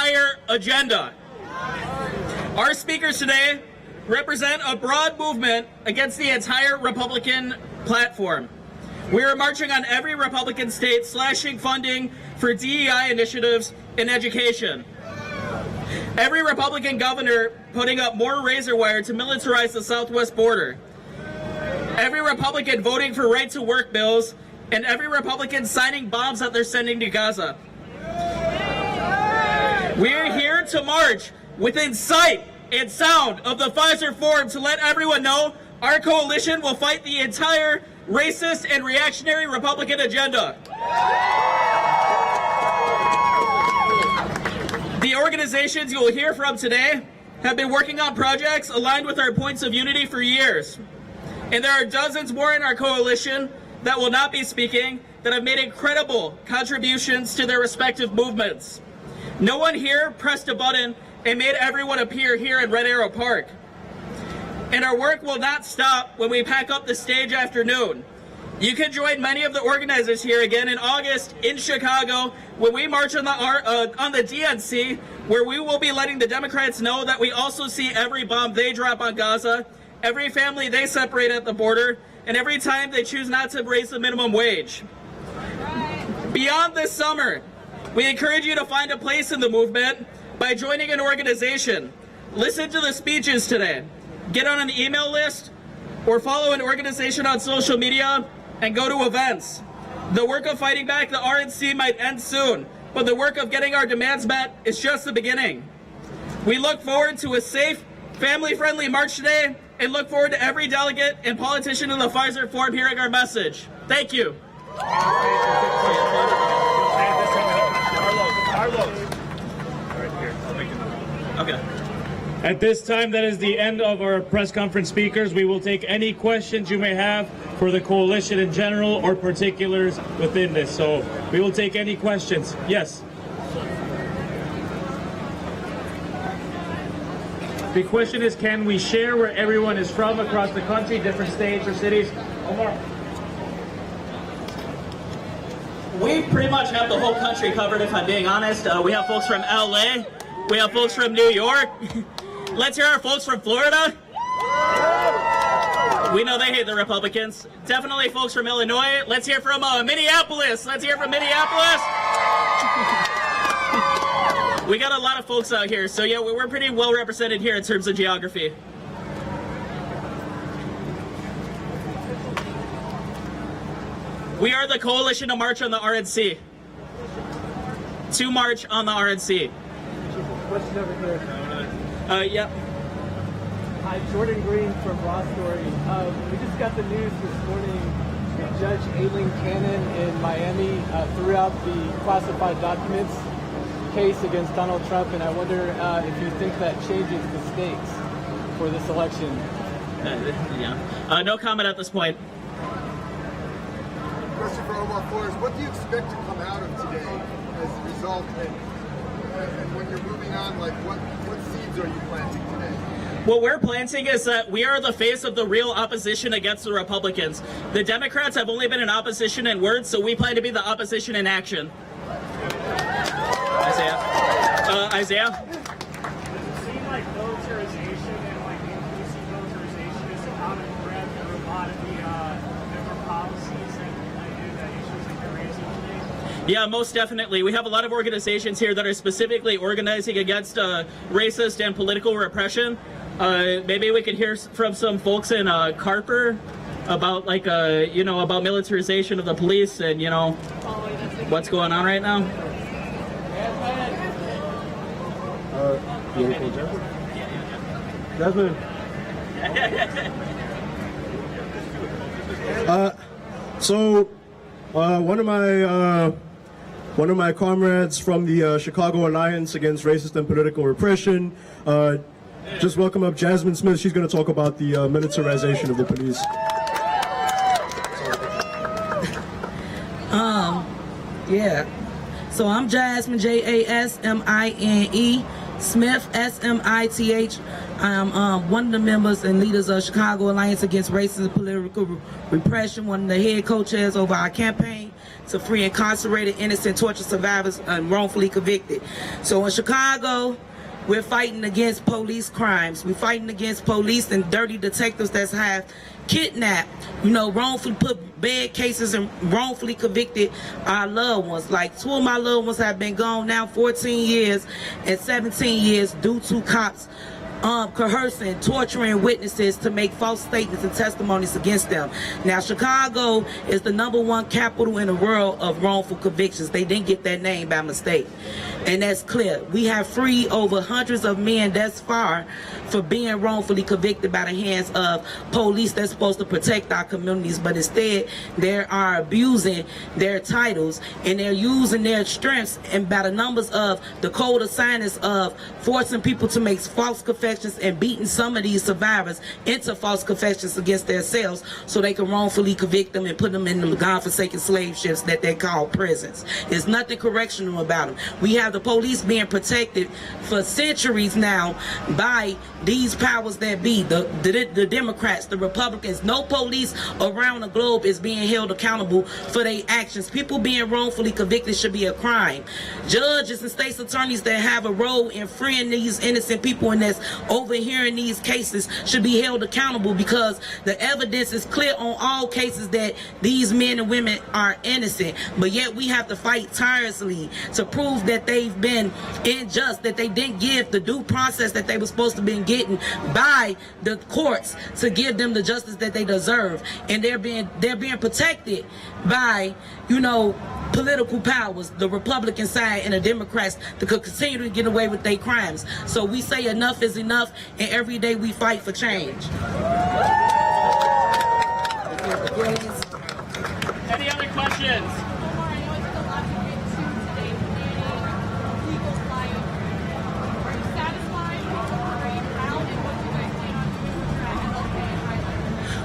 entire agenda. Our speakers today represent a broad movement against the entire Republican platform. We are marching on every Republican state, slashing funding for DEI initiatives in education. Every Republican governor putting up more razor wire to militarize the southwest border. Every Republican voting for right-to-work bills, and every Republican signing bombs that they're sending to Gaza. We're here to march within sight and sound of the Pfizer Forum to let everyone know our coalition will fight the entire racist and reactionary Republican agenda. The organizations you will hear from today have been working on projects aligned with our points of unity for years. And there are dozens more in our coalition that will not be speaking that have made incredible contributions to their respective movements. No one here pressed a button and made everyone appear here in Red Arrow Park. And our work will not stop when we pack up the stage afternoon. You can join many of the organizers here again in August in Chicago when we march on the DNC, where we will be letting the Democrats know that we also see every bomb they drop on Gaza, every family they separate at the border, and every time they choose not to raise the minimum wage. Beyond this summer, we encourage you to find a place in the movement by joining an organization. Listen to the speeches today, get on an email list, or follow an organization on social media and go to events. The work of fighting back the RNC might end soon, but the work of getting our demands met is just the beginning. We look forward to a safe, family-friendly march today and look forward to every delegate and politician in the Pfizer Forum hearing our message. Thank you. Okay. At this time, that is the end of our press conference speakers. We will take any questions you may have for the coalition in general or particulars within this. So we will take any questions. Yes. The question is, can we share where everyone is from across the country, different states or cities? Omar. We pretty much have the whole country covered, if I'm being honest. We have folks from LA. We have folks from New York. Let's hear our folks from Florida. We know they hate the Republicans. Definitely folks from Illinois. Let's hear from Minneapolis. Let's hear from Minneapolis. We got a lot of folks out here. So yeah, we're pretty well represented here in terms of geography. We are the coalition to march on the RNC. To march on the RNC. Question over here. Yep. Hi, Jordan Green from Raw Story. We just got the news this morning that Judge Aileen Cannon in Miami threw out the classified documents case against Donald Trump, and I wonder if you think that changes the stakes for this election. Yeah. No comment at this point. Question for Omar Flores. What do you expect to come out of today as a result? And when you're moving on, like what seeds are you planting today? What we're planting is that we are the face of the real opposition against the Republicans. The Democrats have only been in opposition in words, so we plan to be the opposition in action. Isaiah? Does it seem like militarization and like inclusive militarization is a common thread for a lot of the different policies and issues that you're raising today? Yeah, most definitely. We have a lot of organizations here that are specifically organizing against racist and political repression. Maybe we could hear from some folks in Carper about like about militarization of the police and what's going on right now. You want to call Jasmine? So one of my comrades from the Chicago Alliance Against Racist and Political Repression, just welcome up Jasmine Smith. She's going to talk about the militarization of the police. Yeah. So I'm Jasmine, Jasmine, Smith, Smith. I'm one of the members and leaders of Chicago Alliance Against Racist and Political Repression, one of the head co-chairs over our campaign. to free incarcerated, innocent, torture survivors, and wrongfully convicted. So in Chicago, we're fighting against police crimes. We're fighting against police and dirty detectives that have kidnapped, wrongfully put bad cases and wrongfully convicted our loved ones. Like 2 of my loved ones have been gone now 14 years and 17 years due to cops coercing, torturing witnesses to make false statements and testimonies against them. Now, Chicago is the #1 capital in the world of wrongful convictions. They didn't get that name by mistake. And that's clear. We have freed over hundreds of men thus far for being wrongfully convicted by the hands of police that's supposed to protect our communities, but instead they are abusing their titles and they're using their strengths and by the numbers of the code of silence of forcing people to make false confessions and beating some of these survivors into false confessions against themselves so they can wrongfully convict them and put them in the godforsaken slave ships that they call prisons. There's nothing correctional about them. We have the police being protected for centuries now by these powers that be, the Democrats, the Republicans. No police around the globe is being held accountable for their actions. People being wrongfully convicted should be a crime. Judges and state's attorneys that have a role in freeing these innocent people and that's overhearing these cases should be held accountable because the evidence is clear on all cases that these men and women are innocent. But yet we have to fight tirelessly to prove that they've been unjust, that they didn't give the due process that they were supposed to be getting by the courts to give them the justice that they deserve. And they're being protected by, political powers, the Republican side and the Democrats, to continue to get away with their crimes. So we say enough is enough, and every day we fight for change. Any other questions?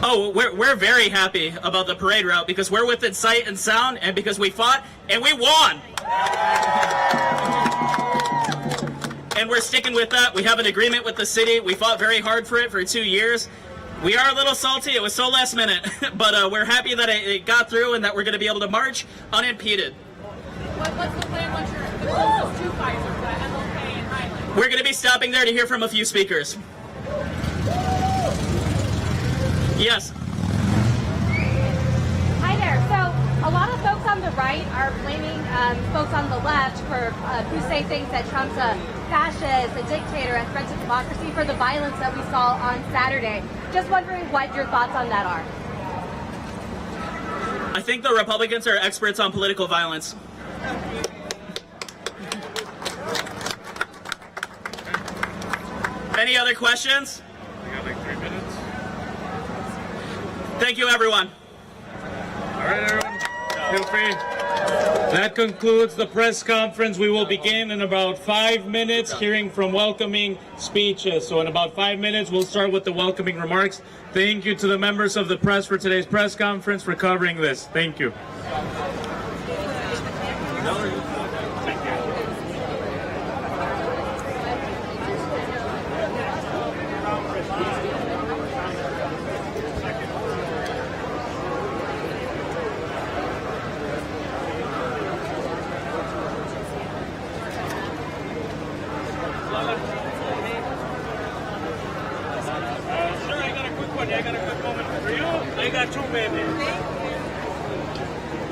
Oh, we're very happy about the parade route because we're within sight and sound and because we fought and we won. And we're sticking with that. We have an agreement with the city. We fought very hard for it for 2 years. We are a little salty. It was so last minute, but we're happy that it got through and that we're going to be able to march unimpeded. What's the plan once you're the closest two fighters, MLK and Highland? We're going to be stopping there to hear from a few speakers. Yes. Hi there. So a lot of folks on the right are blaming folks on the left who say things that Trump's a fascist, a dictator, a threat to democracy for the violence that we saw on Saturday. Just wondering what your thoughts on that are. I think the Republicans are experts on political violence. Any other questions? We got like 3 minutes. Thank you, everyone. All right, everyone. Feel free. That concludes the press conference. We will begin in about 5 minutes hearing from welcoming speeches. So in about 5 minutes, we'll start with the welcoming remarks. Thank you to the members of the press for today's press conference for covering this. Thank you. They got two babies.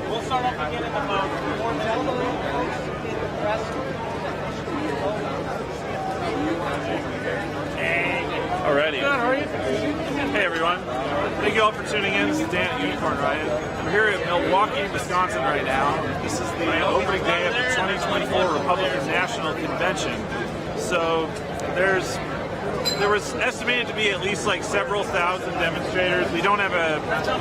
We'll start off again in about 4 minutes. Alrighty. Good, how are you? Hey everyone. Thank you all for tuning in. This is Dan at Unicorn Riot. I'm here at Milwaukee, Wisconsin right now. This is the opening day of the 2024 Republican National Convention. So there was estimated to be at least like several thousand demonstrators. We don't have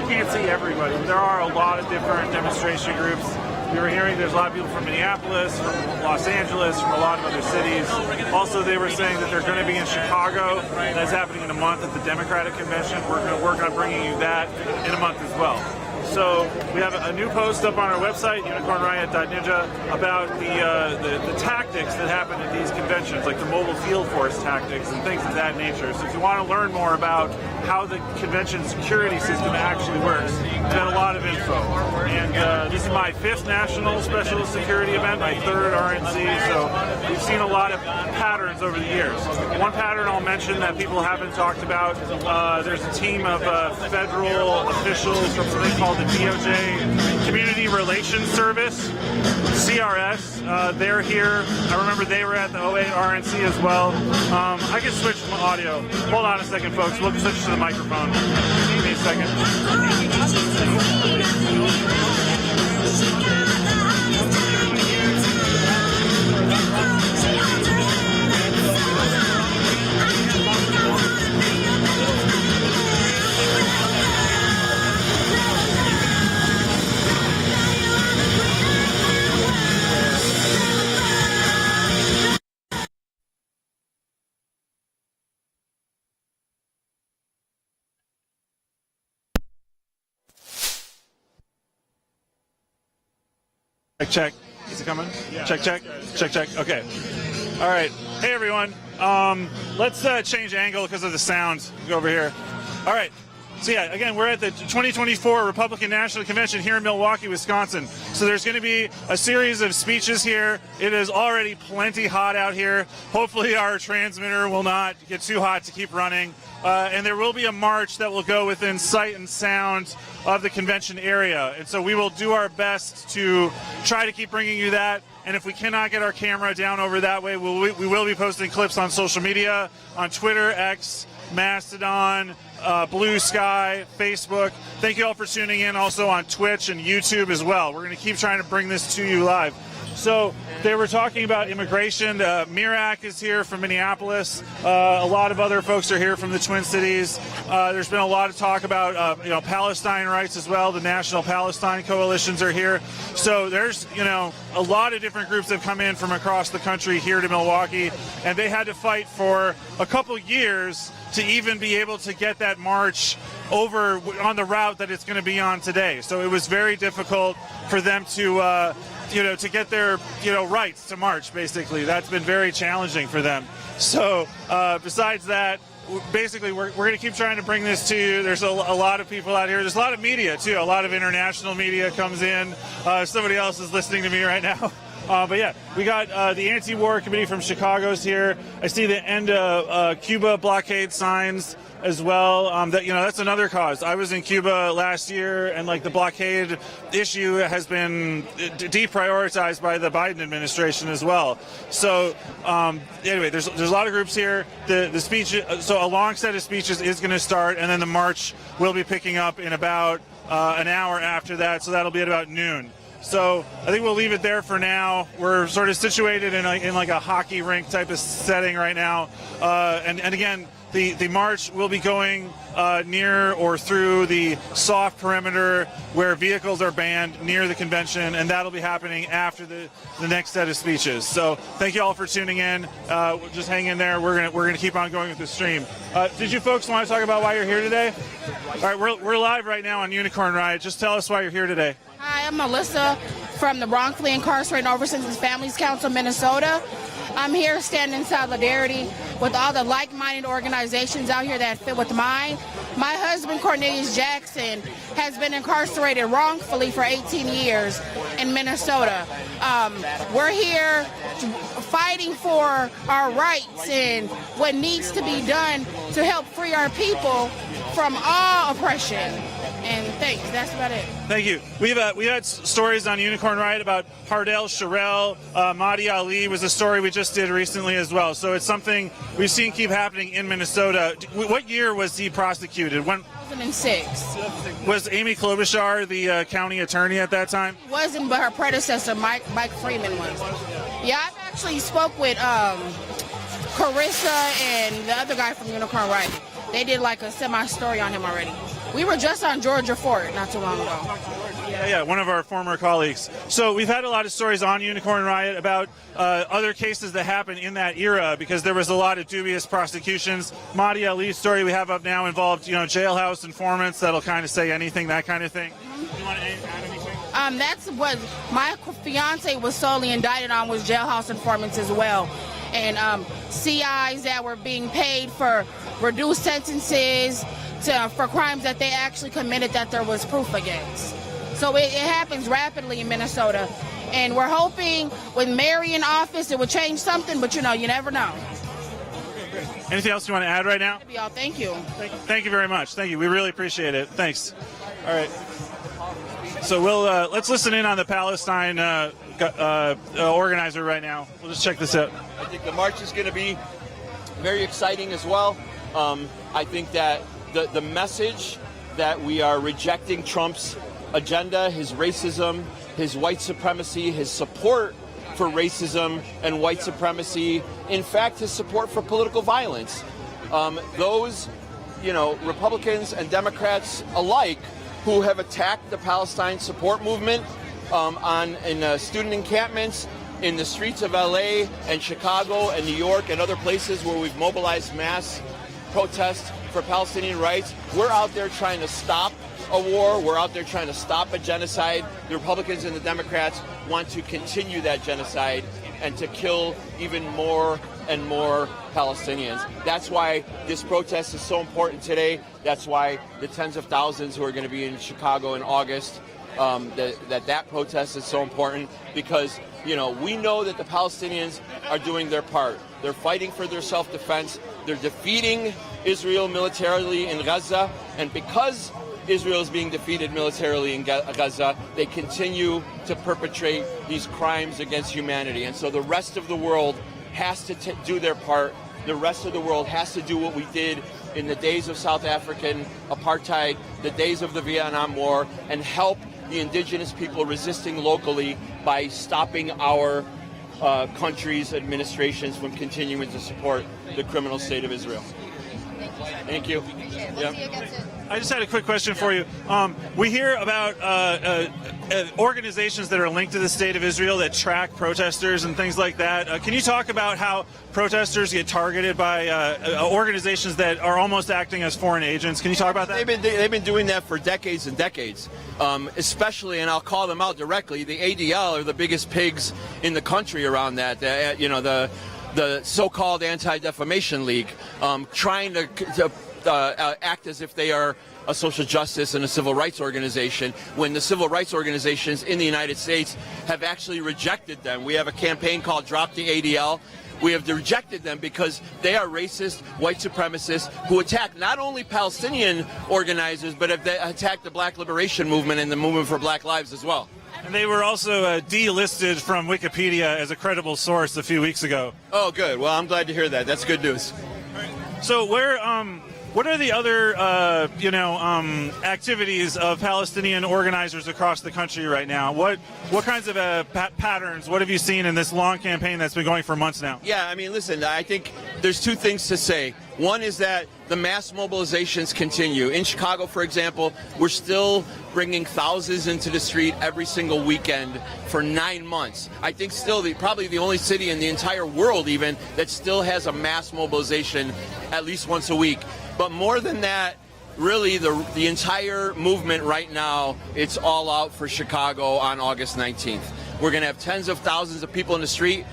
you can't see everybody. There are a lot of different demonstration groups. We were hearing there's a lot of people from Minneapolis, from Los Angeles, from a lot of other cities. Also, they were saying that they're going to be in Chicago. That's happening in a month at the Democratic Convention. We're going to work on bringing you that in a month as well. So we have a new post up on our website, unicornriot.ninja, about the tactics that happen at these conventions, like the mobile field force tactics and things of that nature. So if you want to learn more about how the convention security system actually works, we've got a lot of info. And this is my 5th national special security event, my 3rd RNC, so we've seen a lot of patterns over the years. One pattern I'll mention that people haven't talked about, there's a team of federal officials from something called the DOJ Community Relations Service, CRS. They're here. I remember they were at the 08 RNC as well. I can switch from audio. Hold on a second, folks. We'll switch to the microphone. Give me a second. Check. Is it coming? Yeah. Check. Okay. All right. Hey, everyone. Let's change angle because of the sound. Go over here. All right. So, yeah, again, we're at the 2024 Republican National Convention here in Milwaukee, Wisconsin. So there's going to be a series of speeches here. It is already plenty hot out here. Hopefully our transmitter will not get too hot to keep running. And there will be a march that will go within sight and sound of the convention area. And so we will do our best to try to keep bringing you that. And if we cannot get our camera down over that way, we will be posting clips on social media, on Twitter, X, Mastodon, Blue Sky, Facebook. Thank you all for tuning in, also on Twitch and YouTube as well. We're going to keep trying to bring this to you live. So they were talking about immigration. Mirak is here from Minneapolis. A lot of other folks are here from the Twin Cities. There's been a lot of talk about Palestine rights as well. The National Palestine Coalitions are here. So there's a lot of different groups that have come in from across the country here to Milwaukee, and they had to fight for a couple years to even be able to get that march over on the route that it's going to be on today. So it was very difficult for them to to get their rights to march. Basically, that's been very challenging for them. So besides that, basically we're going to keep trying to bring this to you. There's a lot of people out here. There's a lot of media too. A lot of international media comes in. Somebody else is listening to me right now. But yeah, we got the anti-war committee from Chicago's here. I see the end of Cuba blockade signs as well. That's another cause. I was in Cuba last year, and the blockade issue has been deprioritized by the Biden administration as well. So anyway, there's a lot of groups here. The speech, so a long set of speeches is going to start, and then the march will be picking up in about an hour after that. So that'll be at about noon. So I think we'll leave it there for now. We're sort of situated in a hockey rink type of setting right now. And again, the march will be going near or through the soft perimeter where vehicles are banned near the convention, and that'll be happening after the next set of speeches. So thank you all for tuning in. Just hang in there. We're gonna keep on going with the stream. Did you folks want to talk about why you're here today? All right, we're live right now on Unicorn Riot. Just tell us why you're here today. Hi, I'm Melissa from the Wrongfully Incarcerated and Oversentenced Families Council, Minnesota. I'm here standing in solidarity with all the like-minded organizations out here that fit with mine. My husband, Cornelius Jackson, has been incarcerated wrongfully for 18 years in Minnesota. We're here fighting for our rights and what needs to be done to help free our people from all oppression. And thanks. That's about it. Thank you. We had stories on Unicorn Riot about Hardel Sherrill, Mahdi Ali was a story we just did recently as well. So it's something we've seen keep happening in Minnesota. What year was he prosecuted? When? 2006. Was Amy Klobuchar the county attorney at that time? Wasn't, but her predecessor, Mike Freeman, was. Yeah, I've actually spoke with Carissa and the other guy from Unicorn Riot. They did a semi-story on him already. We were just on Georgia Fort not too long ago. Yeah, one of our former colleagues. So we've had a lot of stories on Unicorn Riot about other cases that happened in that era because there was a lot of dubious prosecutions. Mahdi Ali's story we have up now involved, jailhouse informants that'll kind of say anything, that kind of thing. You want to add anything? That's what my fiance was solely indicted on, was jailhouse informants as well. And CIs that were being paid for reduced sentences for crimes that they actually committed that there was proof against. So it happens rapidly in Minnesota. And we're hoping with Mary in office it will change something, but you never know. Anything else you want to add right now? Y'all, thank you. Thank you very much. Thank you. We really appreciate it. Thanks. All right. So we'll let's listen in on the Palestine organizer right now. We'll just check this out. I think the march is going to be very exciting as well. I think that the message that we are rejecting Trump's agenda, his racism, his white supremacy, his support for racism and white supremacy, in fact, his support for political violence. Those, Republicans and Democrats alike who have attacked the Palestine support movement in student encampments, in the streets of LA and Chicago and New York and other places where we've mobilized mass protests for Palestinian rights. We're out there trying to stop a war. We're out there trying to stop a genocide. The Republicans and the Democrats want to continue that genocide and to kill even more and more Palestinians. That's why this protest is so important today. That's why the tens of thousands who are going to be in Chicago in August, that protest is so important, because we know that the Palestinians are doing their part. They're fighting for their self-defense. They're defeating Israel militarily in Gaza, and because Israel is being defeated militarily in Gaza, they continue to perpetrate these crimes against humanity. And so the rest of the world has to do their part. The rest of the world has to do what we did in the days of South African apartheid, the days of the Vietnam War, and help the indigenous people resisting locally by stopping our country's administrations from continuing to support the criminal state of Israel. Thank you. I just had a quick question for you. We hear about organizations that are linked to the state of Israel that track protesters and things like that. Can you talk about how protesters get targeted by organizations that are almost acting as foreign agents? Can you talk about that? They've been doing that for decades and decades, especially, and I'll call them out directly, the ADL are the biggest pigs in the country around that. The so-called Anti-Defamation League, trying to act as if they are a social justice and a civil rights organization, when the civil rights organizations in the United States have actually rejected them. We have a campaign called Drop the ADL. We have rejected them because they are racist, white supremacists who attack not only Palestinian organizers, but have attacked the Black Liberation Movement and the Movement for Black Lives as well. And they were also delisted from Wikipedia as a credible source a few weeks ago. Oh, good. Well, I'm glad to hear that. That's good news. So what are the other, activities of Palestinian organizers across the country right now? What kinds of patterns? What have you seen in this long campaign that's been going for months now? Yeah, listen, I think there's two things to say. One is that the mass mobilizations continue. In Chicago, for example, we're still bringing thousands into the street every single weekend for 9 months. I think still probably the only city in the entire world even that still has a mass mobilization at least once a week. But more than that, really the entire movement right now, it's all out for Chicago on August 19th. We're going to have tens of thousands of people in the street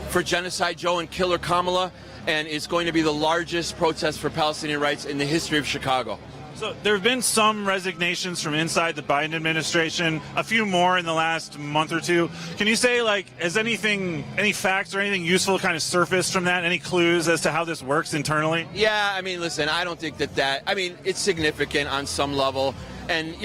for Genocide Joe and Killer Kamala, and it's going to be the largest protest for Palestinian rights in the history of Chicago. So there have been some resignations from inside the Biden administration, a few more in the last month or two. Can you say, has any facts or anything useful kind of surfaced from that? Any clues as to how this works internally? Yeah, listen, I don't think that it's significant on some level. And,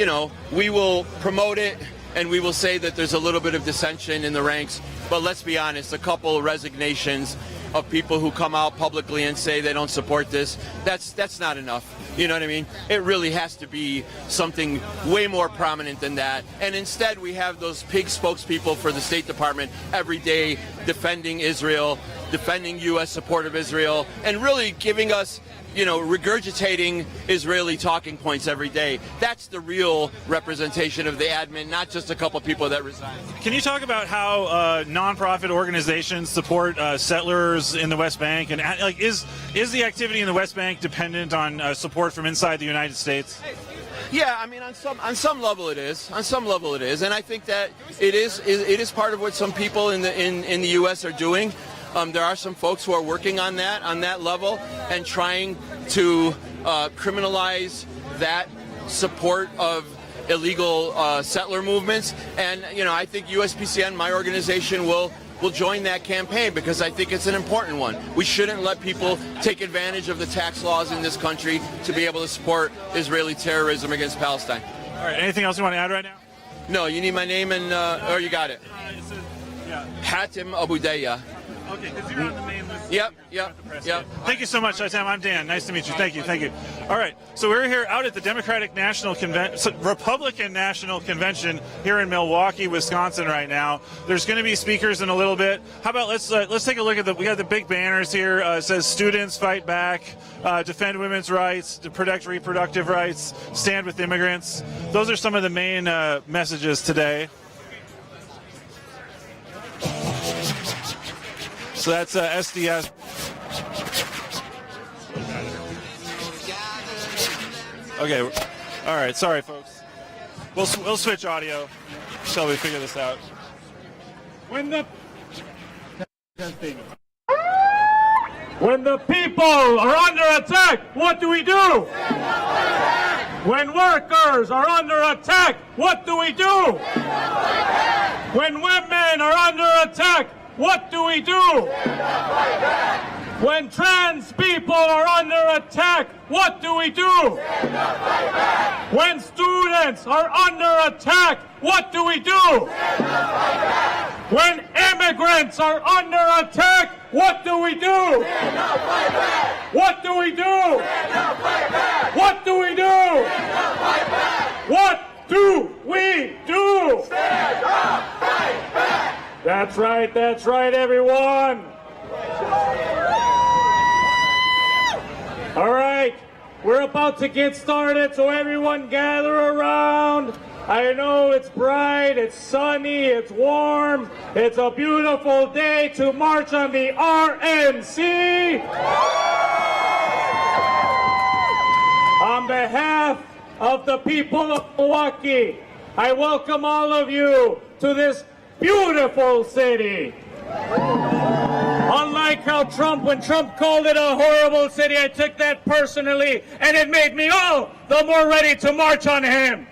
we will promote it and we will say that there's a little bit of dissension in the ranks. But let's be honest, a couple of resignations of people who come out publicly and say they don't support this, that's not enough. You know what I mean? It really has to be something way more prominent than that. And instead we have those pig spokespeople for the State Department every day defending Israel, defending U.S. support of Israel, and really giving us, regurgitating Israeli talking points every day. That's the real representation of the admin, not just a couple people that resigned. Can you talk about how nonprofit organizations support settlers in the West Bank? And is the activity in the West Bank dependent on support from inside the United States? Yeah, I mean, on some level it is. On some level it is, and I think that it is part of what some people in the U.S. are doing. There are some folks who are working on that level and trying to criminalize that support of illegal settler movements. And I think USPCN, my organization, will join that campaign because I think it's an important one. We shouldn't let people take advantage of the tax laws in this country to be able to support Israeli terrorism against Palestine. All right, anything else you want to add right now? No, you need my name and, or you got it. Yeah. Hatim Abudaya. Okay, because you're on the main list. Yep. Thank you so much, Sam. I'm Dan. Nice to meet you. Thank you. All right, so we're here out at the Republican National Convention here in Milwaukee, Wisconsin right now. There's going to be speakers in a little bit. How about let's take a look at we got the big banners here. It says "Students Fight Back," "Defend Women's Rights," "To Protect Reproductive Rights," "Stand with Immigrants." Those are some of the main messages today. So that's SDS. Okay, all right. Sorry, folks. We'll switch audio until we figure this out. When the people are under attack, what do we do? When workers are under attack, what do we do? When women are under attack, what do we do? When trans people are under attack, what do we do? When students are under attack, what do we do? When immigrants are under attack, what do we do? What do we do? What do we do? What do we do? Stand up, fight back! That's right, everyone. All right, we're about to get started, so everyone gather around. I know it's bright, it's sunny, it's warm. It's a beautiful day to march on the RNC. On behalf of the people of Milwaukee, I welcome all of you to this beautiful city. Unlike how when Trump called it a horrible city, I took that personally, and it made me all the more ready to march on him.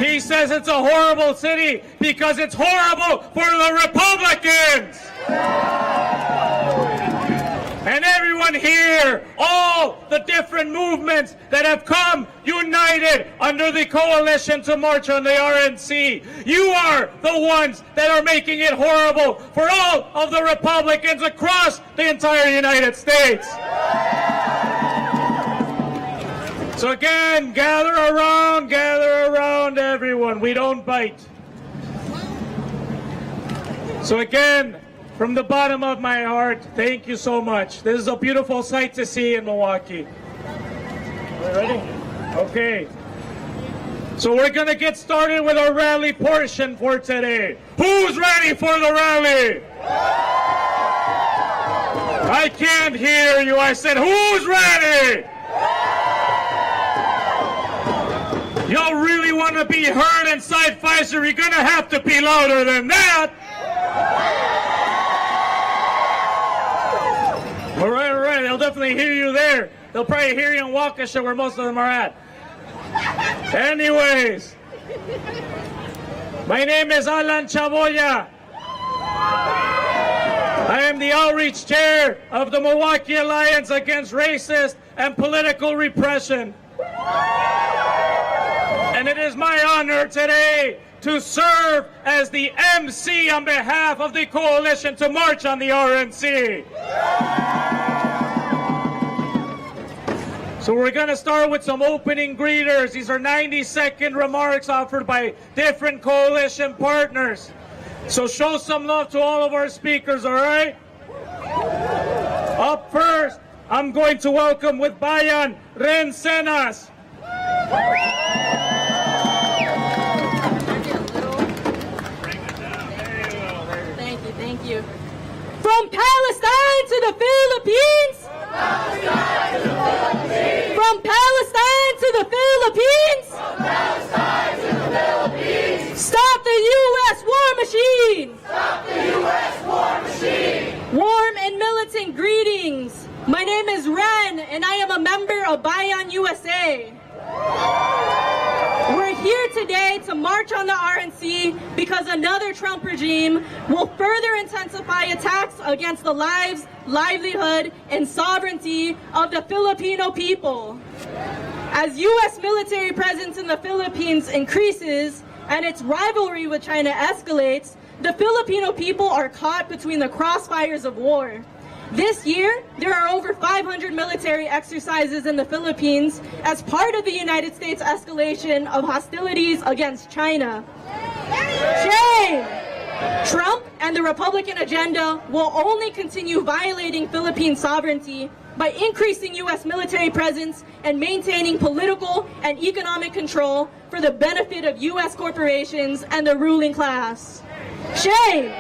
He says it's a horrible city because it's horrible for the Republicans. And everyone here, all the different movements that have come united under the coalition to march on the RNC, you are the ones that are making it horrible for all of the Republicans across the entire United States. So again, gather around everyone. We don't bite. So again, from the bottom of my heart, thank you so much. This is a beautiful sight to see in Milwaukee. Are we ready? Okay. So we're going to get started with our rally portion for today. Who's ready for the rally? I can't hear you. I said, who's ready? Y'all really want to be heard inside Pfizer? You're going to have to be louder than that. All right. They'll definitely hear you there. They'll probably hear you in Waukesha, where most of them are at. Anyways, my name is Alan Chaboya. I am the outreach chair of the Milwaukee Alliance Against Racist and Political Repression. And it is my honor today to serve as the MC on behalf of the coalition to march on the RNC. So we're going to start with some opening greeters. These are 90-second remarks offered by different coalition partners. So show some love to all of our speakers, all right? Up first, I'm going to welcome with Bayan Rencenas. Thank you. From Palestine to the Philippines. From Palestine the Philippines! From Palestine to the Philippines! Stop the U.S. war machine! Stop the U.S. war machine! Warm and militant greetings. My name is Ren, and I am a member of Bayan USA. We're here today to march on the RNC because another Trump regime will further intensify attacks against the lives, livelihood, and sovereignty of the Filipino people. As U.S. military presence in the Philippines increases and its rivalry with China escalates, the Filipino people are caught between the crossfires of war. This year, there are over 500 military exercises in the Philippines as part of the United States escalation of hostilities against China. Shame! Trump and the Republican agenda will only continue violating Philippine sovereignty by increasing U.S. military presence and maintaining political and economic control for the benefit of U.S. corporations and the ruling class. Shame!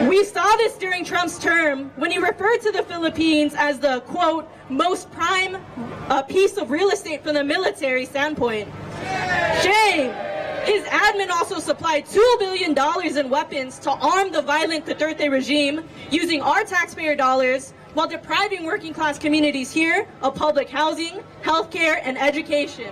We saw this during Trump's term when he referred to the Philippines as the, quote, most prime piece of real estate from the military standpoint. Shame! His admin also supplied $2 billion in weapons to arm the violent Duterte regime using our taxpayer dollars while depriving working class communities here of public housing, healthcare, and education.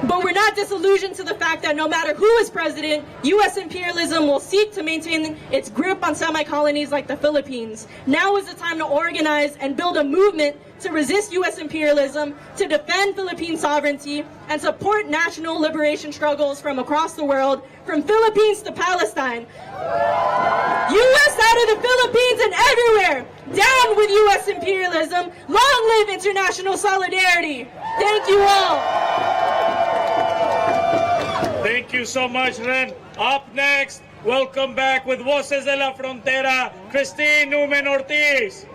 But we're not disillusioned to the fact that no matter who is president, U.S. imperialism will seek to maintain its grip on semi-colonies like the Philippines. Now is the time to organize and build a movement to resist U.S. imperialism, to defend Philippine sovereignty, and support national liberation struggles from across the world, from Philippines to Palestine. U.S. out of the Philippines and everywhere! Down with U.S. imperialism! Long live international solidarity! Thank you all! Thank you so much, Ren. Up next, welcome back with Voces de la Frontera, Christine Newman Ortiz.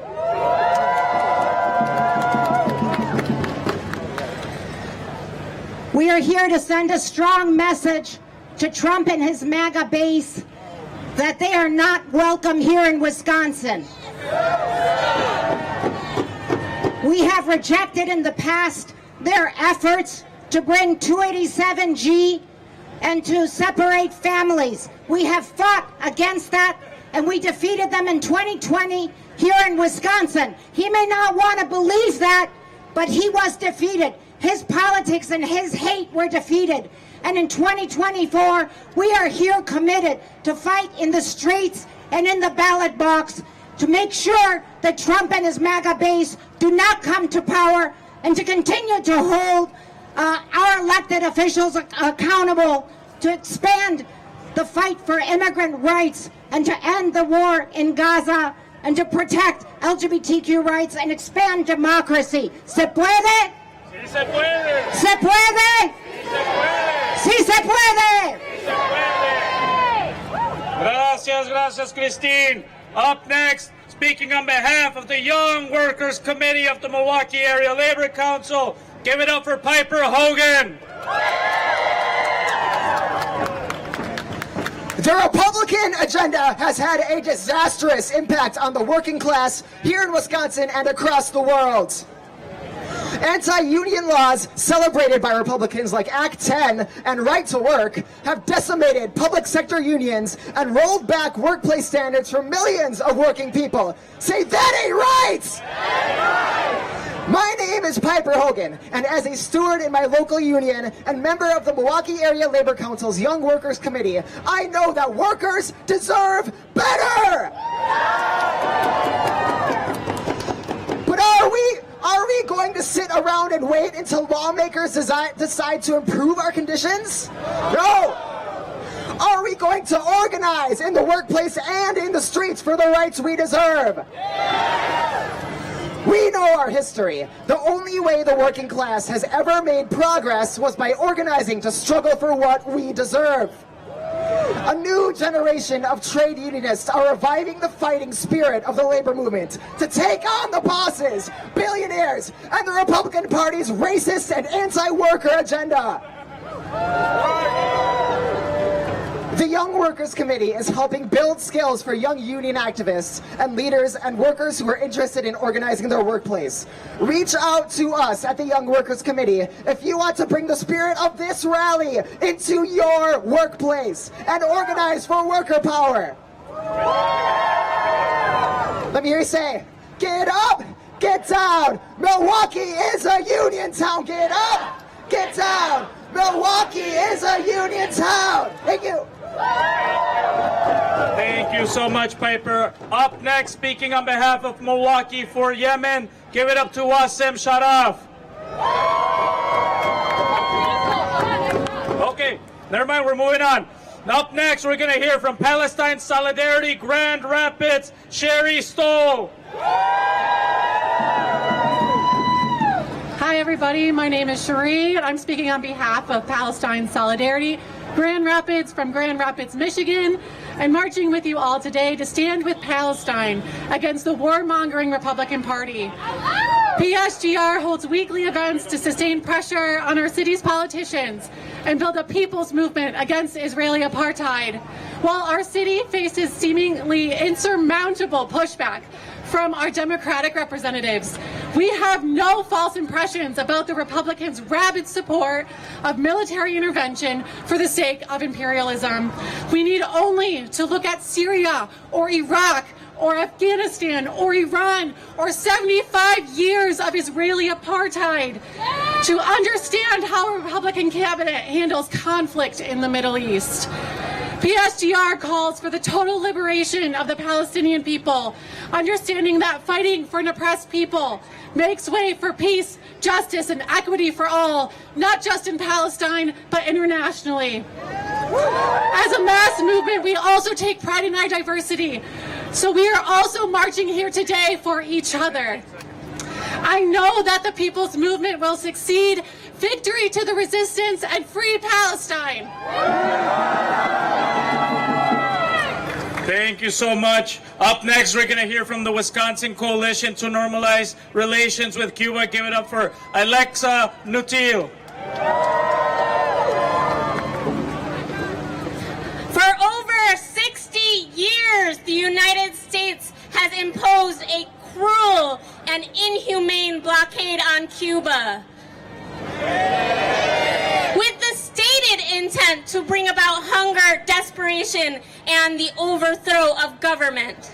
We are here to send a strong message to Trump and his MAGA base that they are not welcome here in Wisconsin. We have rejected in the past their efforts to bring 287G and to separate families. We have fought against that, and we defeated them in 2020 here in Wisconsin. He may not want to believe that, but he was defeated. His politics and his hate were defeated. And in 2024, we are here committed to fight in the streets and in the ballot box to make sure that Trump and his MAGA base do not come to power, and to continue to hold our elected officials accountable, to expand the fight for immigrant rights, and to end the war in Gaza, and to protect LGBTQ rights and expand democracy. ¿Se puede? Sí se puede. ¿Se puede? Sí se puede. ¡Sí se puede! Sí se puede. Gracias, Christine. Up next, speaking on behalf of the Young Workers Committee of the Milwaukee Area Labor Council, give it up for Piper Hogan. The Republican agenda has had a disastrous impact on the working class here in Wisconsin and across the world. Anti-union laws celebrated by Republicans like Act 10 and Right to Work have decimated public sector unions and rolled back workplace standards for millions of working people. Say, that ain't right! My name is Piper Hogan, and as a steward in my local union and member of the Milwaukee Area Labor Council's Young Workers Committee, I know that workers deserve better! But are we going to sit around and wait until lawmakers decide to improve our conditions? No! Are we going to organize in the workplace and in the streets for the rights we deserve? We know our history. The only way the working class has ever made progress was by organizing to struggle for what we deserve. A new generation of trade unionists are reviving the fighting spirit of the labor movement to take on the bosses, billionaires, and the Republican Party's racist and anti-worker agenda. The Young Workers Committee is helping build skills for young union activists and leaders and workers who are interested in organizing their workplace. Reach out to us at the Young Workers Committee if you want to bring the spirit of this rally into your workplace and organize for worker power. Let me hear you say, get up, get down. Milwaukee is a union town. Get up, get down. Milwaukee is a union town. Thank you. Thank you so much, Piper. Up next, speaking on behalf of Milwaukee for Yemen, give it up to Wassim Sharaf. Okay, never mind, we're moving on. Up next, we're going to hear from Palestine Solidarity, Grand Rapids, Sherry Stoll. Hi, everybody. My name is Cherie, and I'm speaking on behalf of Palestine Solidarity, Grand Rapids from Grand Rapids, Michigan. I'm marching with you all today to stand with Palestine against the warmongering Republican Party. PSGR holds weekly events to sustain pressure on our city's politicians and build a people's movement against Israeli apartheid. While our city faces seemingly insurmountable pushback from our Democratic representatives, we have no false impressions about the Republicans' rabid support of military intervention for the sake of imperialism. We need only to look at Syria or Iraq or Afghanistan or Iran or 75 years of Israeli apartheid to understand how a Republican cabinet handles conflict in the Middle East. PSGR calls for the total liberation of the Palestinian people, understanding that fighting for an oppressed people makes way for peace, justice, and equity for all, not just in Palestine, but internationally. As a mass movement, we also take pride in our diversity, so we are also marching here today for each other. I know that the people's movement will succeed. Victory to the resistance and free Palestine. Thank you so much. Up next, we're going to hear from the Wisconsin Coalition to Normalize Relations with Cuba. Give it up for Alexa Nutil. For over 60 years, the United States has imposed a cruel and inhumane blockade on Cuba, with the stated intent to bring about hunger, desperation, and the overthrow of government.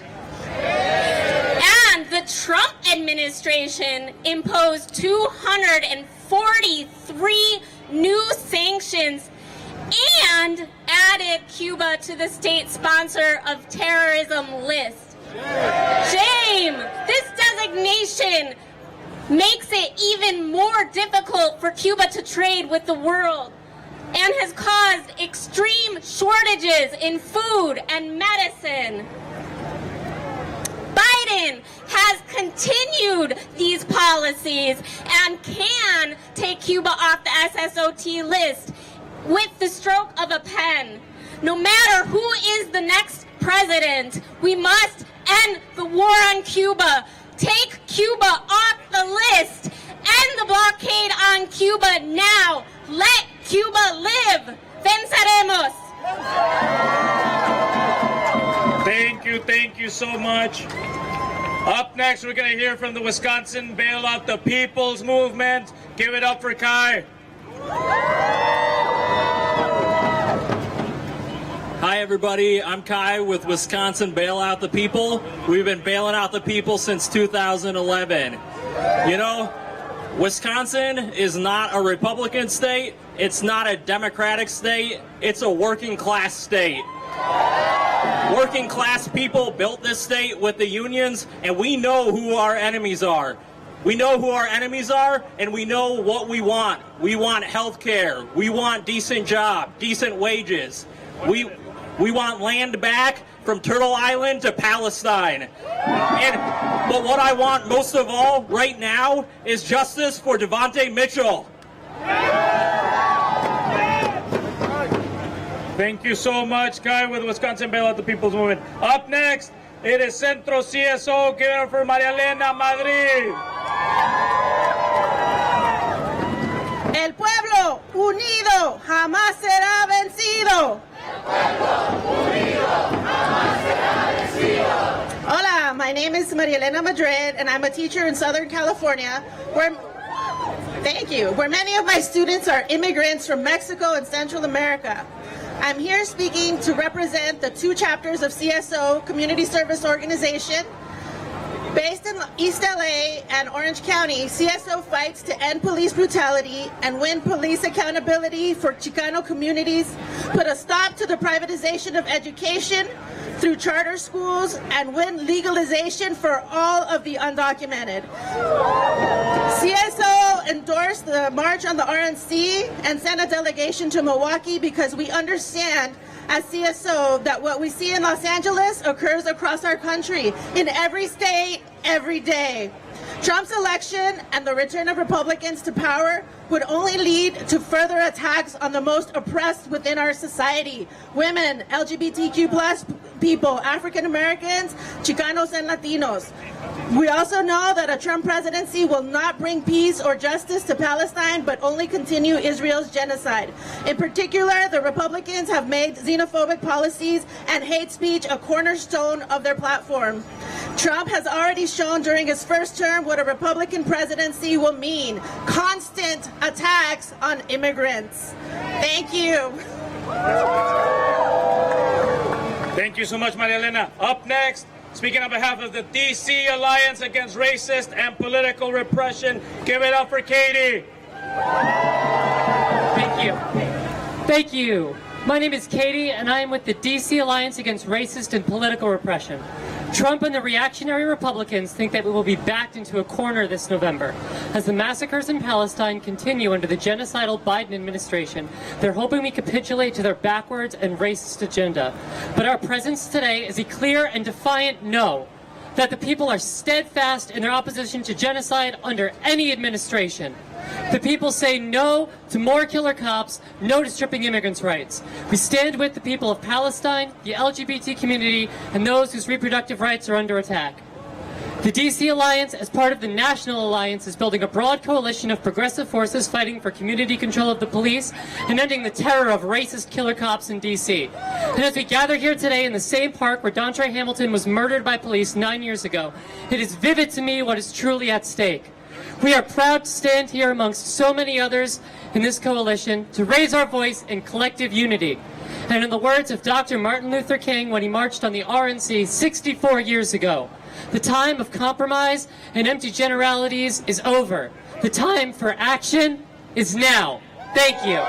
And the Trump administration imposed 243 new sanctions and added Cuba to the state sponsor of terrorism list. Shame! This designation makes it even more difficult for Cuba to trade with the world and has caused extreme shortages in food and medicine. Biden has continued these policies and can take Cuba off the SSOT list with the stroke of a pen. No matter who is the next president, we must end the war on Cuba. Take Cuba off the list. End the blockade on Cuba now. Let Cuba live. Venceremos. Thank you so much. Up next, we're going to hear from the Wisconsin Bailout the People's Movement. Give it up for Kai. Hi everybody, I'm Kai with Wisconsin Bailout the People. We've been bailing out the people since 2011. You know, Wisconsin is not a Republican state, it's not a Democratic state, it's a working class state. Working class people built this state with the unions, and we know who our enemies are. We know who our enemies are, and we know what we want. We want health care, we want decent job, decent wages. We want land back from Turtle Island to Palestine. But what I want most of all right now is justice for Devontae Mitchell. Thank you so much, Kai, with Wisconsin Bailout the People's Movement. Up next, it is Centro CSO. Give it up for María Elena Madrid. El pueblo unido jamás será vencido. Hola, my name is Maria Elena Madrid, and I'm a teacher in Southern California, where many of my students are immigrants from Mexico and Central America. I'm here speaking to represent the 2 chapters of CSO, Community Service Organization. Based in East LA and Orange County, CSO fights to end police brutality and win police accountability for Chicano communities, put a stop to the privatization of education through charter schools, and win legalization for all of the undocumented. CSO endorsed the March on the RNC and sent a delegation to Milwaukee because we understand as CSO that what we see in Los Angeles occurs across our country, in every state, every day. Trump's election and the return of Republicans to power would only lead to further attacks on the most oppressed within our society: women, LGBTQ+ people, African Americans, Chicanos, and Latinos. We also know that a Trump presidency will not bring peace or justice to Palestine, but only continue Israel's genocide. In particular, the Republicans have made xenophobic policies and hate speech a cornerstone of their platform. Trump has already shown during his first term what a Republican presidency will mean: constant attacks on immigrants. Thank you. Thank you so much, Maria Elena. Up next, speaking on behalf of the DC Alliance Against Racist and Political Repression, give it up for Katie. Thank you. Thank you. My name is Katie, and I am with the DC Alliance Against Racist and Political Repression. Trump and the reactionary Republicans think that we will be backed into a corner this November. As the massacres in Palestine continue under the genocidal Biden administration, they're hoping we capitulate to their backwards and racist agenda. But our presence today is a clear and defiant no, that the people are steadfast in their opposition to genocide under any administration. The people say no to more killer cops, no to stripping immigrants' rights. We stand with the people of Palestine, the LGBT community, and those whose reproductive rights are under attack. The DC Alliance, as part of the National Alliance, is building a broad coalition of progressive forces fighting for community control of the police and ending the terror of racist killer cops in DC. And as we gather here today in the same park where Dontre Hamilton was murdered by police 9 years ago, it is vivid to me what is truly at stake. We are proud to stand here amongst so many others in this coalition to raise our voice in collective unity. And in the words of Dr. Martin Luther King when he marched on the RNC 64 years ago, the time of compromise and empty generalities is over. The time for action is now. Thank you.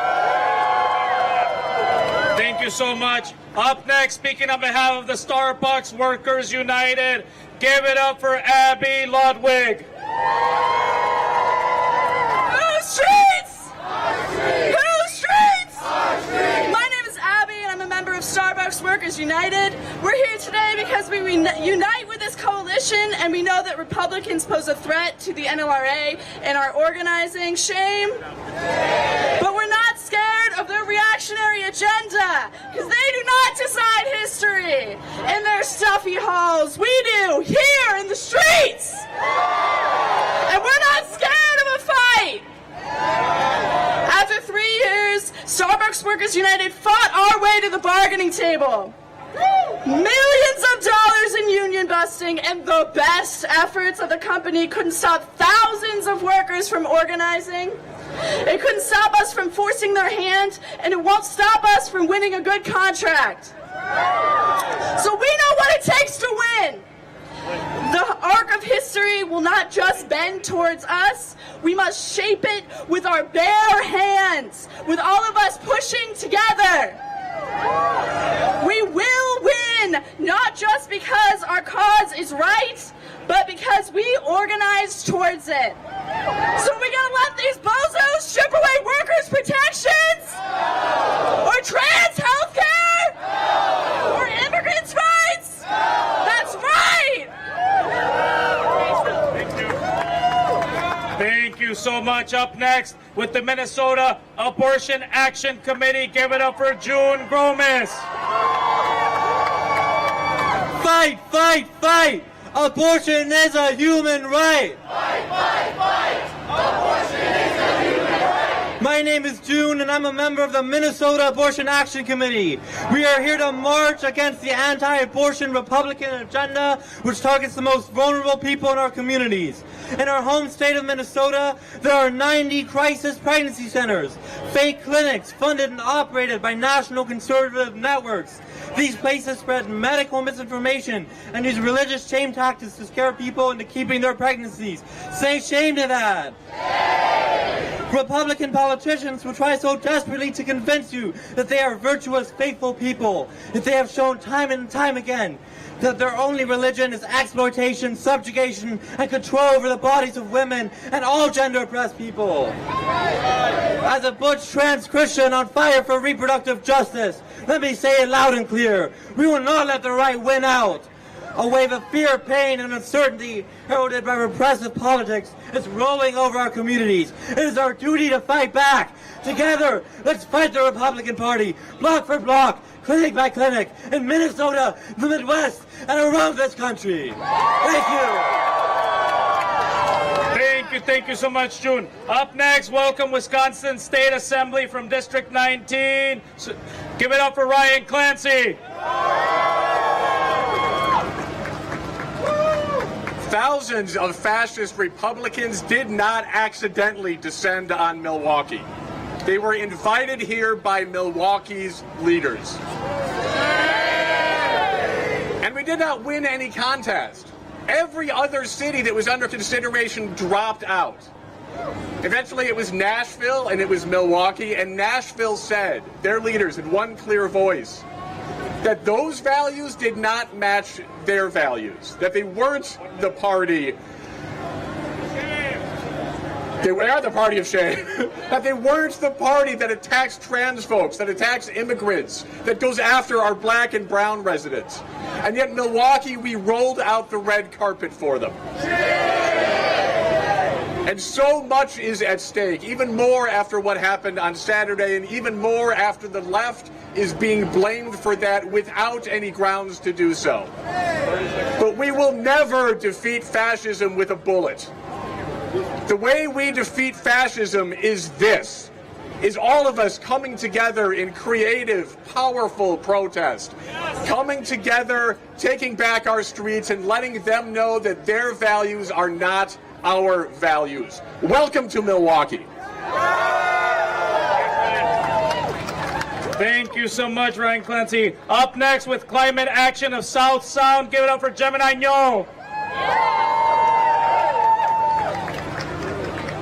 Thank you so much. Up next, speaking on behalf of the Starbucks Workers United, give it up for Abby Ludwig. Who streets? Who streets? My name is Abby, and I'm a member of Starbucks Workers United. We're here today because we unite with this coalition, and we know that Republicans pose a threat to the NLRA and our organizing. Shame. But we're not scared of their reactionary agenda, because they do not decide history in their stuffy halls. We do, here in the streets. And we're not scared of a fight. After 3 years, Starbucks Workers United fought our way to the bargaining table. Millions of dollars in union busting and the best efforts of the company couldn't stop thousands of workers from organizing. It couldn't stop us from forcing their hand, and it won't stop us from winning a good contract. So we know what it takes to win. The arc of history will not just bend towards us. We must shape it with our bare hands, with all of us pushing together. We will win, not just because our cause is right, but because we organize towards it. So we gonna let these bozos strip away workers' protections? Or trans health care? Or immigrants' rights? That's right! Thank you so much. Up next, with the Minnesota Abortion Action Committee, give it up for June Gromis. Fight, fight, fight! Abortion is a human right! Fight, fight, fight! Abortion is a human right! My name is June, and I'm a member of the Minnesota Abortion Action Committee. We are here to march against the anti-abortion Republican agenda, which targets the most vulnerable people in our communities. In our home state of Minnesota, there are 90 crisis pregnancy centers, fake clinics funded and operated by national conservative networks. These places spread medical misinformation and use religious shame tactics to scare people into keeping their pregnancies. Say shame to that. Republican politicians who try so desperately to convince you that they are virtuous, faithful people, that they have shown time and time again that their only religion is exploitation, subjugation, and control over the bodies of women and all gender-oppressed people. As a butch trans Christian on fire for reproductive justice, let me say it loud and clear. We will not let the right win out. A wave of fear, pain, and uncertainty heralded by repressive politics is rolling over our communities. It is our duty to fight back. Together, let's fight the Republican Party, block for block, clinic by clinic, in Minnesota, the Midwest, and around this country. Thank you. Thank you so much, June. Up next, welcome Wisconsin State Assembly from District 19. So, give it up for Ryan Clancy. Thousands of fascist Republicans did not accidentally descend on Milwaukee. They were invited here by Milwaukee's leaders. And we did not win any contest. Every other city that was under consideration dropped out. Eventually it was Nashville and it was Milwaukee, and Nashville said, their leaders in one clear voice, that those values did not match their values, that they weren't the party. They are the party of shame. That they weren't the party that attacks trans folks, that attacks immigrants, that goes after our black and brown residents. And yet Milwaukee, we rolled out the red carpet for them. And so much is at stake, even more after what happened on Saturday, and even more after the left is being blamed for that without any grounds to do so. But we will never defeat fascism with a bullet. The way we defeat fascism is this, is all of us coming together in creative, powerful protest, coming together, taking back our streets, and letting them know that their values are not our values. Welcome to Milwaukee. Thank you so much, Ryan Clancy. Up next with Climate Action of South Sound, give it up for Gemini Nyo.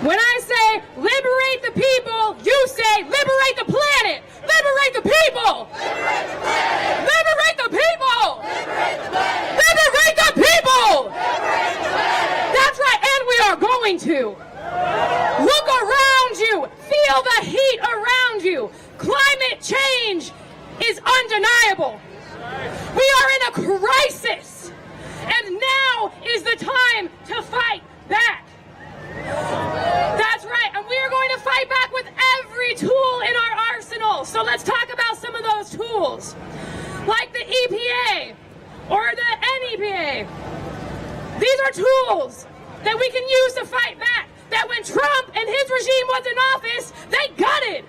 When I say liberate the people, you say liberate the planet. Liberate the people. Liberate the planet. Liberate the people. Liberate the planet. Liberate the people. Liberate the planet. That's right, and we are going to. Look around you. Feel the heat around you. Climate change is undeniable. We are in a crisis, and now is the time to fight back. That's right, and we are going to fight back with every tool in our arsenal. So let's talk about some of those tools, like the EPA or the NEPA. These are tools that we can use to fight back, that when Trump and his regime was in office, they gutted.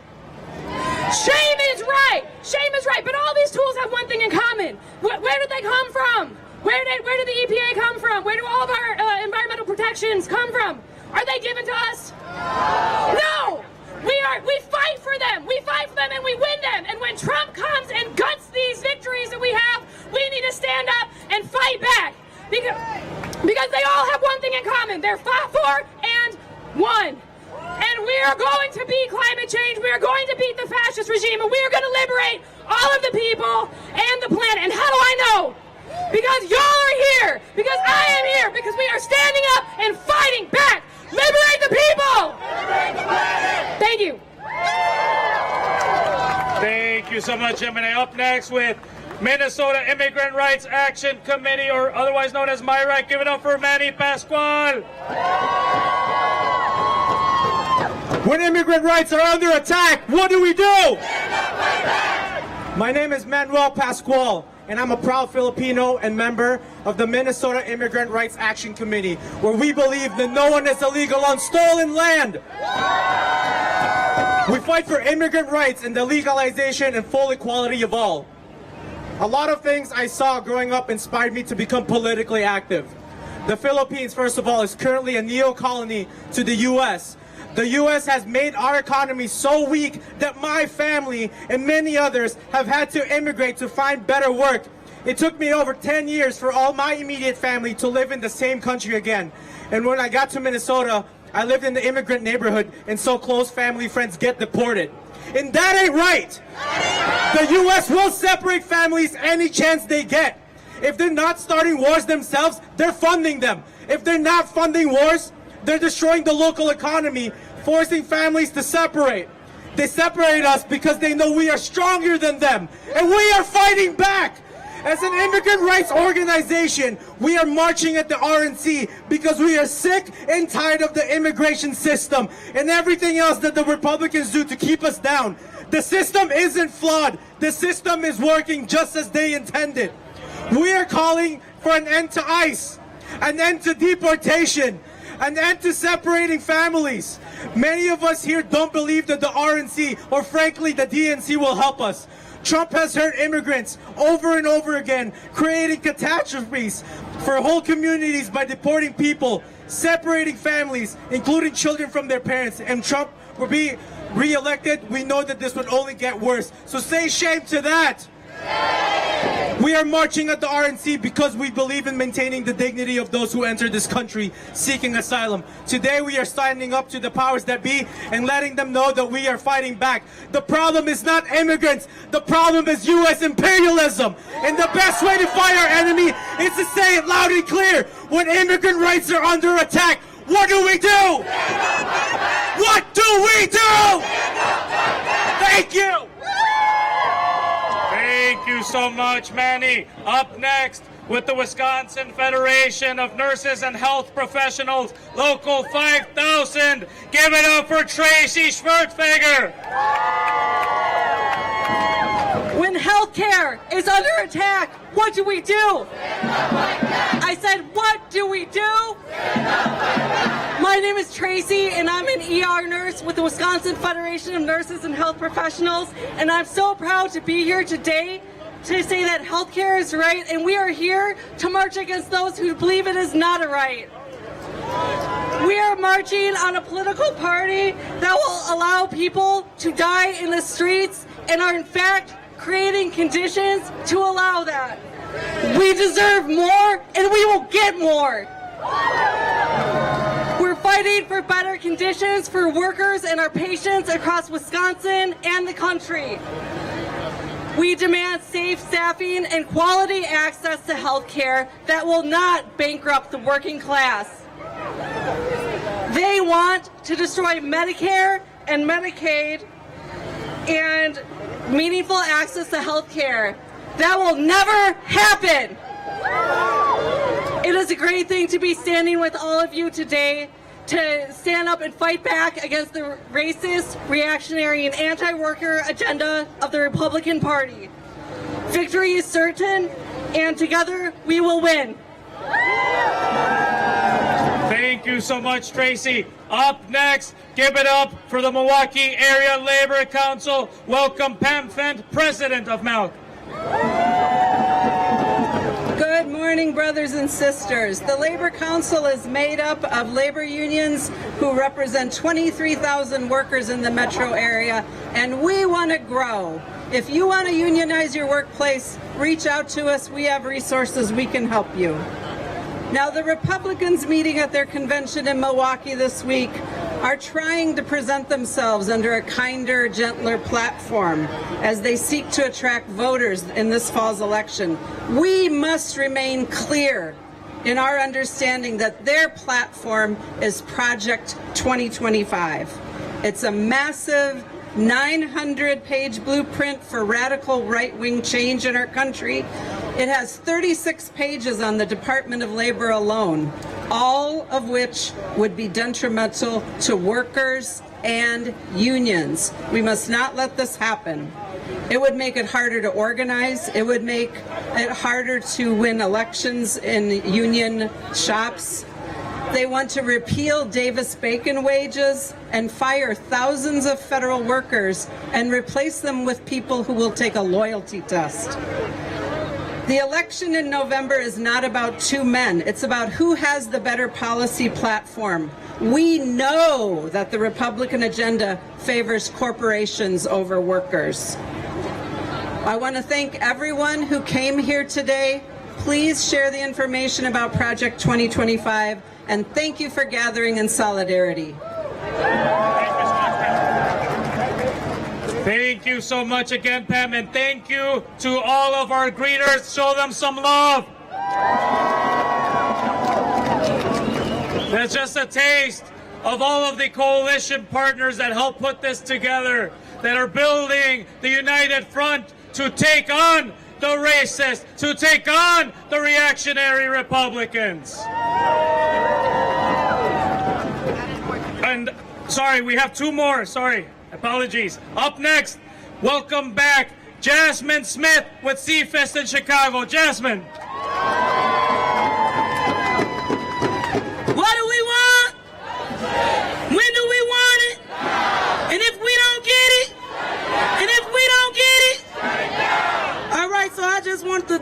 Shame is right. Shame is right. But all these tools have one thing in common. Where did they come from? Where did the EPA come from? Where do all of our environmental protections come from? Are they given to us? No. We fight for them. We fight for them and we win them. And when Trump comes and guts these victories that we have, we need to stand up and fight back. Because they all have one thing in common. They're fought for and won. And we are going to beat climate change. We are going to beat the fascist regime. And we are going to liberate all of the people and the planet. And how do I know? Because y'all are here. Because I am here. Because we are standing up and fighting back. Liberate the people. Liberate the planet. Thank you. Thank you so much, Gemini. Up next with Minnesota Immigrant Rights Action Committee, or otherwise known as MyRight. Give it up for Manny Pascual. When immigrant rights are under attack, what do we do? My name is Manuel Pascual, and I'm a proud Filipino and member of the Minnesota Immigrant Rights Action Committee, where we believe that no one is illegal on stolen land. We fight for immigrant rights and the legalization and full equality of all. A lot of things I saw growing up inspired me to become politically active. The Philippines, first of all, is currently a neo-colony to the U.S. The U.S. has made our economy so weak that my family and many others have had to immigrate to find better work. It took me over 10 years for all my immediate family to live in the same country again. And when I got to Minnesota, I lived in the immigrant neighborhood, and so close family friends get deported. And that ain't right! The U.S. will separate families any chance they get. If they're not starting wars themselves, they're funding them. If they're not funding wars, they're destroying the local economy, forcing families to separate. They separate us because they know we are stronger than them, and we are fighting back! As an immigrant rights organization, we are marching at the RNC because we are sick and tired of the immigration system and everything else that the Republicans do to keep us down. The system isn't flawed. The system is working just as they intended. We are calling for an end to ICE, an end to deportation, an end to separating families. Many of us here don't believe that the RNC or frankly the DNC will help us. Trump has hurt immigrants over and over again, creating catastrophes for whole communities by deporting people, separating families, including children from their parents. And Trump will be re-elected. We know that this would only get worse. So say shame to that. We are marching at the RNC because we believe in maintaining the dignity of those who enter this country seeking asylum. Today we are standing up to the powers that be and letting them know that we are fighting back. The problem is not immigrants. The problem is U.S. imperialism. And the best way to fight our enemy is to say it loud and clear. When immigrant rights are under attack, what do we do? What do we do? Thank you. Thank you so much, Manny. Up next, with the Wisconsin Federation of Nurses and Health Professionals, Local 5000, give it up for Tracy Schwertfeger. When healthcare is under attack, what do we do? I said, what do we do? My name is Tracy, and I'm an ER nurse with the Wisconsin Federation of Nurses and Health Professionals, and I'm so proud to be here today to say that healthcare is right, and we are here to march against those who believe it is not a right. We are marching on a political party that will allow people to die in the streets and are in fact creating conditions to allow that. We deserve more, and we will get more. We're fighting for better conditions for workers and our patients across Wisconsin and the country. We demand safe staffing and quality access to health care that will not bankrupt the working class. They want to destroy Medicare and Medicaid and meaningful access to health care. That will never happen. It is a great thing to be standing with all of you today to stand up and fight back against the racist, reactionary, and anti-worker agenda of the Republican Party. Victory is certain, and together we will win. Thank you so much, Tracy. Up next, give it up for the Milwaukee Area Labor Council. Welcome Pam Fent, President of MALC. Good morning, brothers and sisters. The Labor Council is made up of labor unions who represent 23,000 workers in the metro area, and we want to grow. If you want to unionize your workplace, reach out to us. We have resources. We can help you. Now, the Republicans meeting at their convention in Milwaukee this week are trying to present themselves under a kinder, gentler platform as they seek to attract voters in this fall's election. We must remain clear in our understanding that their platform is Project 2025. It's a massive 900-page blueprint for radical right-wing change in our country. It has 36 pages on the Department of Labor alone, all of which would be detrimental to workers and unions. We must not let this happen. It would make it harder to organize. It would make it harder to win elections in union shops. They want to repeal Davis-Bacon wages and fire thousands of federal workers and replace them with people who will take a loyalty test. The election in November is not about two men. It's about who has the better policy platform. We know that the Republican agenda favors corporations over workers. I want to thank everyone who came here today. Please share the information about Project 2025, and thank you for gathering in solidarity. Thank you so much again, Pam, and thank you to all of our greeters. Show them some love. That's just a taste of all of the coalition partners that helped put this together, that are building the united front to take on the racists, to take on the reactionary Republicans. And sorry, we have two more. Sorry, apologies. Up next, welcome back Jasmine Smith with C-Fest in Chicago. Jasmine. What do we want? When do we want it? And if we don't get it? And if we don't get it? All right, so I just wanted to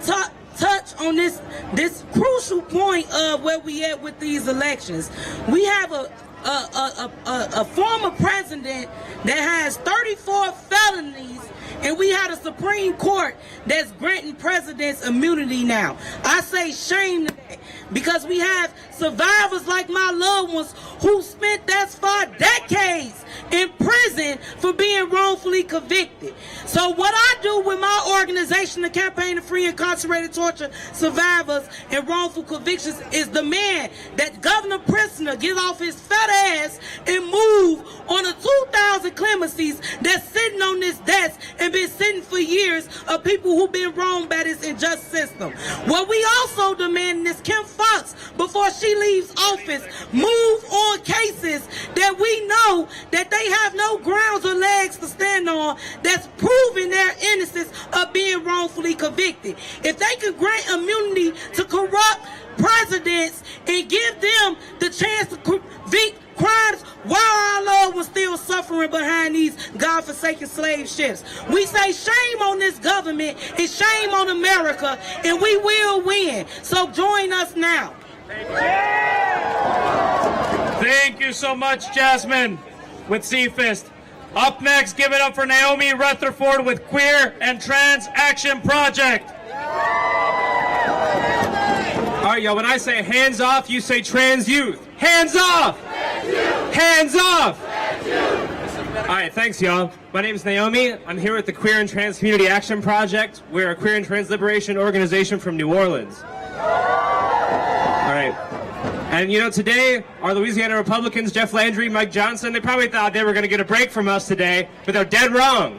touch on this crucial point of where we at with these elections. We have a former president that has 34 felonies, and we had a Supreme Court that's granting presidents immunity now. I say shame to that, because we have survivors like my loved ones who spent thus far decades in prison for being wrongfully convicted. So what I do with my organization, the Campaign to Free Incarcerated Torture Survivors and Wrongful Convictions, is demand that Governor Pritzker get off his fat ass and move on the 2,000 clemencies that's sitting on this desk and been sitting for years of people who've been wronged by this unjust system. What we also demand is Kim Foxx, before she leaves office, move on cases that we know that they have no grounds or legs to stand on, that's proving their innocence of being wrongfully convicted. If they could grant immunity to corrupt presidents and give them the chance to convict crimes while our loved ones still suffering behind these godforsaken slave ships, we say shame on this government and shame on America, and we will win. So join us now. Thank you so much, Jasmine, with C-Fist. Up next, give it up for Naomi Rutherford with Queer and Trans Action Project. All right, y'all, when I say hands off, you say trans youth. Hands off! Hands off! All right, thanks, y'all. My name is Naomi. I'm here with the Queer and Trans Community Action Project. We're a queer and trans liberation organization from New Orleans. All right. And, you know, today, our Louisiana Republicans, Jeff Landry, Mike Johnson, they probably thought they were going to get a break from us today, but they're dead wrong.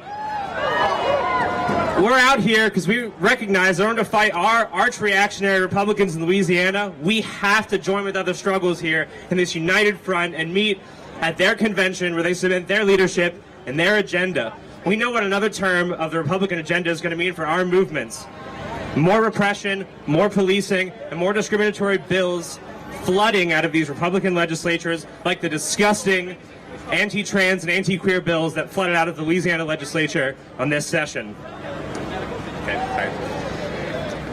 We're out here because we recognize in order to fight our arch-reactionary Republicans in Louisiana, we have to join with other struggles here in this united front and meet at their convention where they submit their leadership and their agenda. We know what another term of the Republican agenda is going to mean for our movements. More repression, more policing, and more discriminatory bills flooding out of these Republican legislatures, like the disgusting anti-trans and anti-queer bills that flooded out of the Louisiana legislature on this session. Okay, sorry.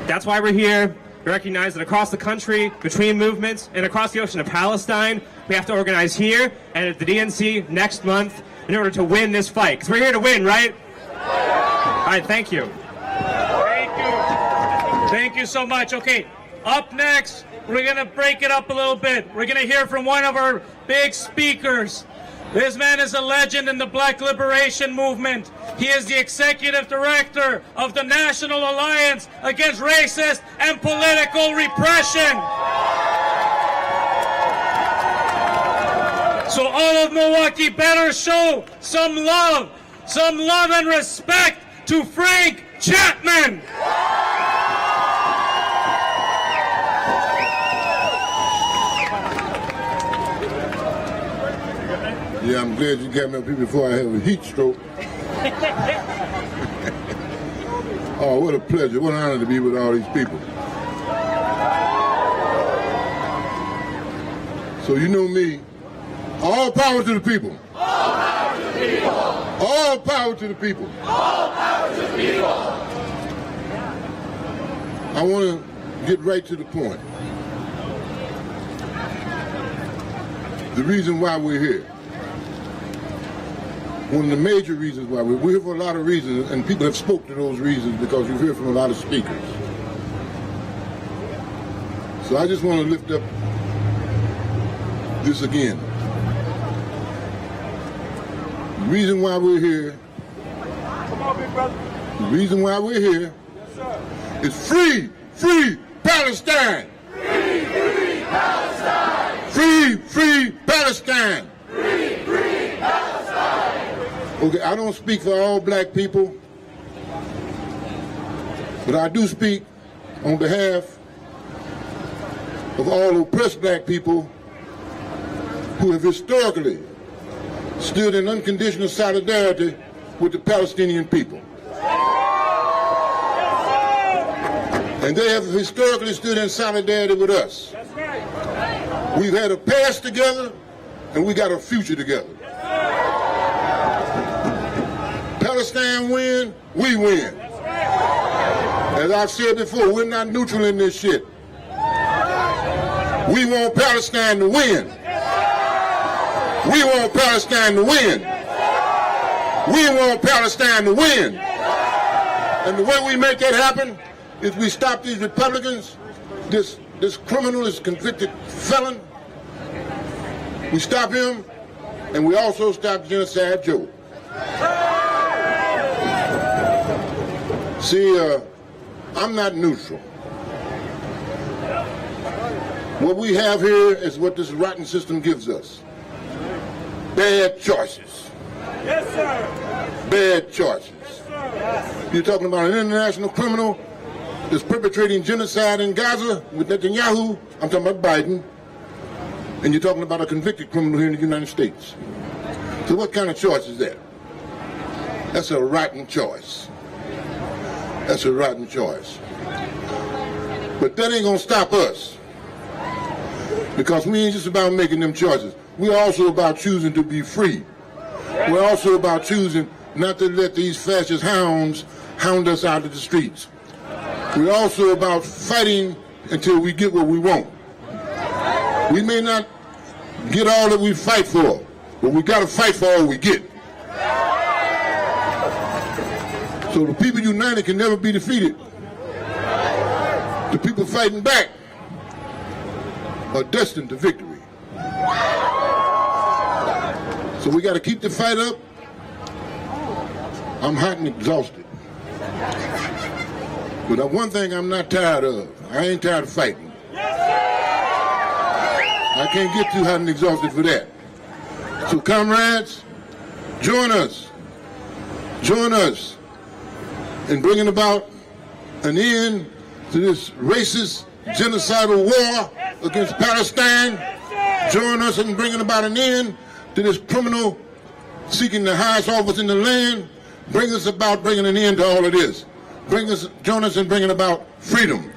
That's why we're here. We recognize that across the country, between movements, and across the ocean of Palestine, we have to organize here and at the DNC next month in order to win this fight. Because we're here to win, right? All right, thank you. Thank you. Thank you so much. Okay, up next, we're going to break it up a little bit. We're going to hear from one of our big speakers. This man is a legend in the Black Liberation Movement. He is the executive director of the National Alliance Against Racist and Political Repression. So all of Milwaukee better show some love and respect to Frank Chapman. Yeah, I'm glad you got me up here before I have a heat stroke. Oh, what a pleasure. What an honor to be with all these people. So you know me. All power to the people. All power to the people. All power to the people. All power to the people. I want to get right to the point. The reason why we're here. One of the major reasons why we're here for a lot of reasons, and people have spoke to those reasons because you hear from a lot of speakers. So I just want to lift up this again. The reason why we're here, the reason why we're here is free Palestine! Free Palestine! Free Palestine! Free Palestine! Okay, I don't speak for all black people, but I do speak on behalf of all oppressed black people who have historically stood in unconditional solidarity with the Palestinian people. And they have historically stood in solidarity with us. We've had a past together, and we got a future together. Palestine win, we win. As I've said before, we're not neutral in this shit. We want Palestine to win. We want Palestine to win. We want Palestine to win. And the way we make that happen is we stop these Republicans, this criminal, this convicted felon. We stop him, and we also stop Genocide Joe. See, I'm not neutral. What we have here is what this rotten system gives us. Bad choices. Yes, sir. Bad choices. Yes, sir. You're talking about an international criminal that's perpetrating genocide in Gaza with Netanyahu. I'm talking about Biden. And you're talking about a convicted criminal here in the United States. So what kind of choice is that? That's a rotten choice. That's a rotten choice. But that ain't gonna stop us. Because we ain't just about making them choices. We're also about choosing to be free. We're also about choosing not to let these fascist hounds hound us out of the streets. We're also about fighting until we get what we want. We may not get all that we fight for, but we gotta fight for all we get. So the people united can never be defeated. The people fighting back are destined to victory. So we got to keep the fight up. I'm hot and exhausted. But one thing I'm not tired of, I ain't tired of fighting. I can't get too hot and exhausted for that. So comrades, join us. Join us in bringing about an end to this racist, genocidal war against Palestine. Join us in bringing about an end to this criminal seeking the highest office in the land. Bring us about bringing an end to all of this. Join us in bringing about freedom.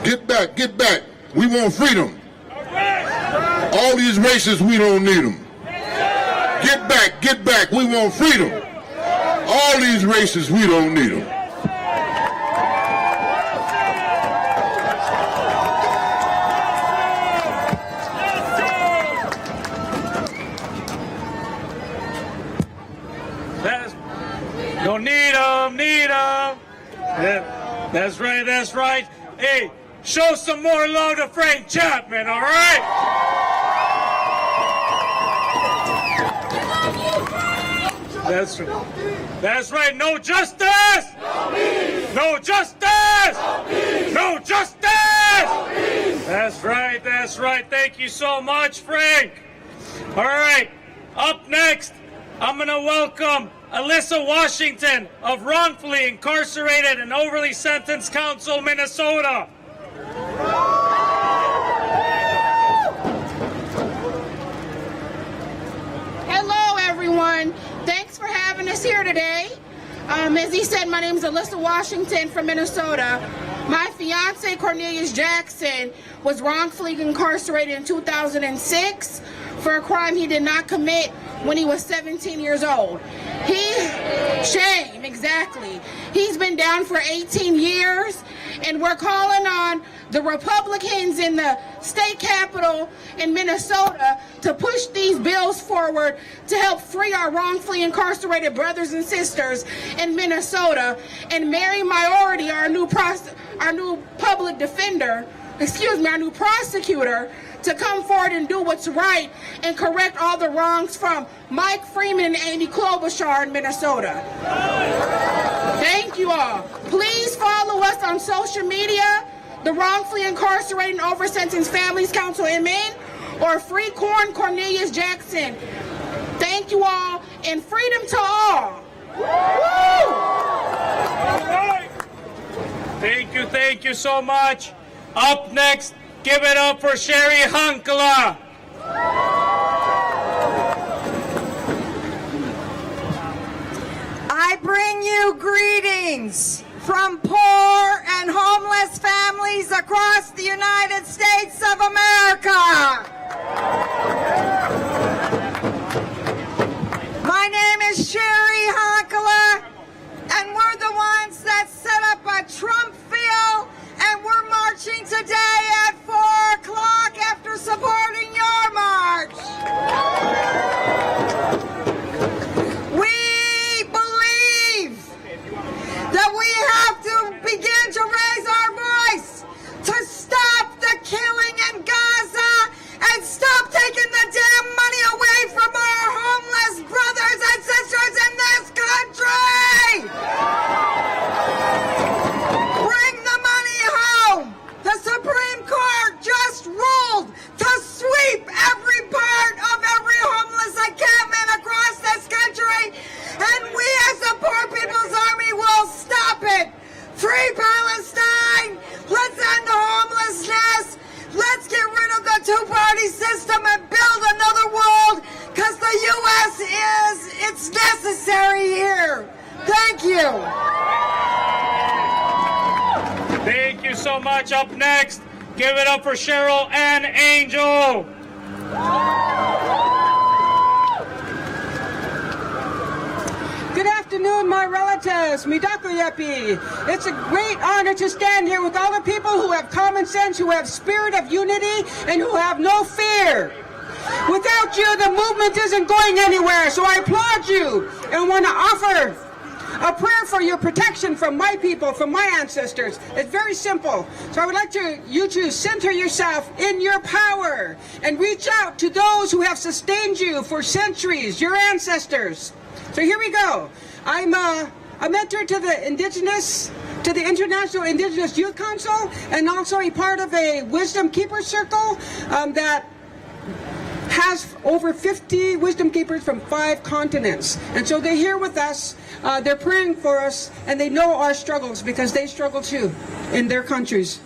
Get back, get back. We want freedom. All these races, we don't need them. Get back, get back. We want freedom. All these races, we don't need them. Don't need them. Yeah, that's right, that's right. Hey, show some more love to Frank Chapman, all right? That's right. No justice! No peace! No justice! No peace! No justice! No peace! That's right. Thank you so much, Frank. All right, up next, I'm going to welcome Alyssa Washington of Wrongfully Incarcerated and Overly Sentenced Council, Minnesota. Hello, everyone. Thanks for having us here today. As he said, my name is Alyssa Washington from Minnesota. My fiance, Cornelius Jackson, was wrongfully incarcerated in 2006 for a crime he did not commit when he was 17 years old. Shame, exactly. He's been down for 18 years, and we're calling on the Republicans in the state capitol in Minnesota to push these bills forward to help free our wrongfully incarcerated brothers and sisters in Minnesota, and Mary Mayority, our new public defender, our new prosecutor, to come forward and do what's right and correct all the wrongs from Mike Freeman and Amy Klobuchar in Minnesota. Thank you all. Please follow us on social media, the Wrongfully Incarcerated and Over-Sentenced Families Council MN, or Free Cornelius Jackson. Thank you all, and freedom to all. Woo! Thank you so much. Up next, give it up for Sherry Hankala. I bring you greetings from poor and homeless families across the United States of America. My name is Sherry Hankala, and we're the ones that set up a Trump field, and we're marching today at 4 o'clock after supporting your march. We believe that we have to begin to raise our voice to stop the killing in Gaza and stop taking the damn money away from our homeless brothers and sisters in this country. Bring the money home. The Supreme Court just ruled to sweep every part of every homeless encampment across this country, and we as the Poor People's Army will stop it. Free Palestine. Let's end the homelessness. Let's get rid of the two-party system and build another world, because the U.S. it's necessary here. Thank you. Thank you so much. Up next, give it up for Cheryl Ann Angel. Good afternoon, my relatives, Midakuyepi. It's a great honor to stand here with all the people who have common sense, who have spirit of unity, and who have no fear. Without you, the movement isn't going anywhere, so I applaud you and want to offer a prayer for your protection from my people, from my ancestors. It's very simple. So I would like you to center yourself in your power and reach out to those who have sustained you for centuries, your ancestors. So here we go. I'm a mentor to the Indigenous, to the International Indigenous Youth Council, and also a part of a Wisdom Keeper Circle that has over 50 wisdom keepers from 5 continents. And so they're here with us, they're praying for us, and they know our struggles because they struggle too in their countries.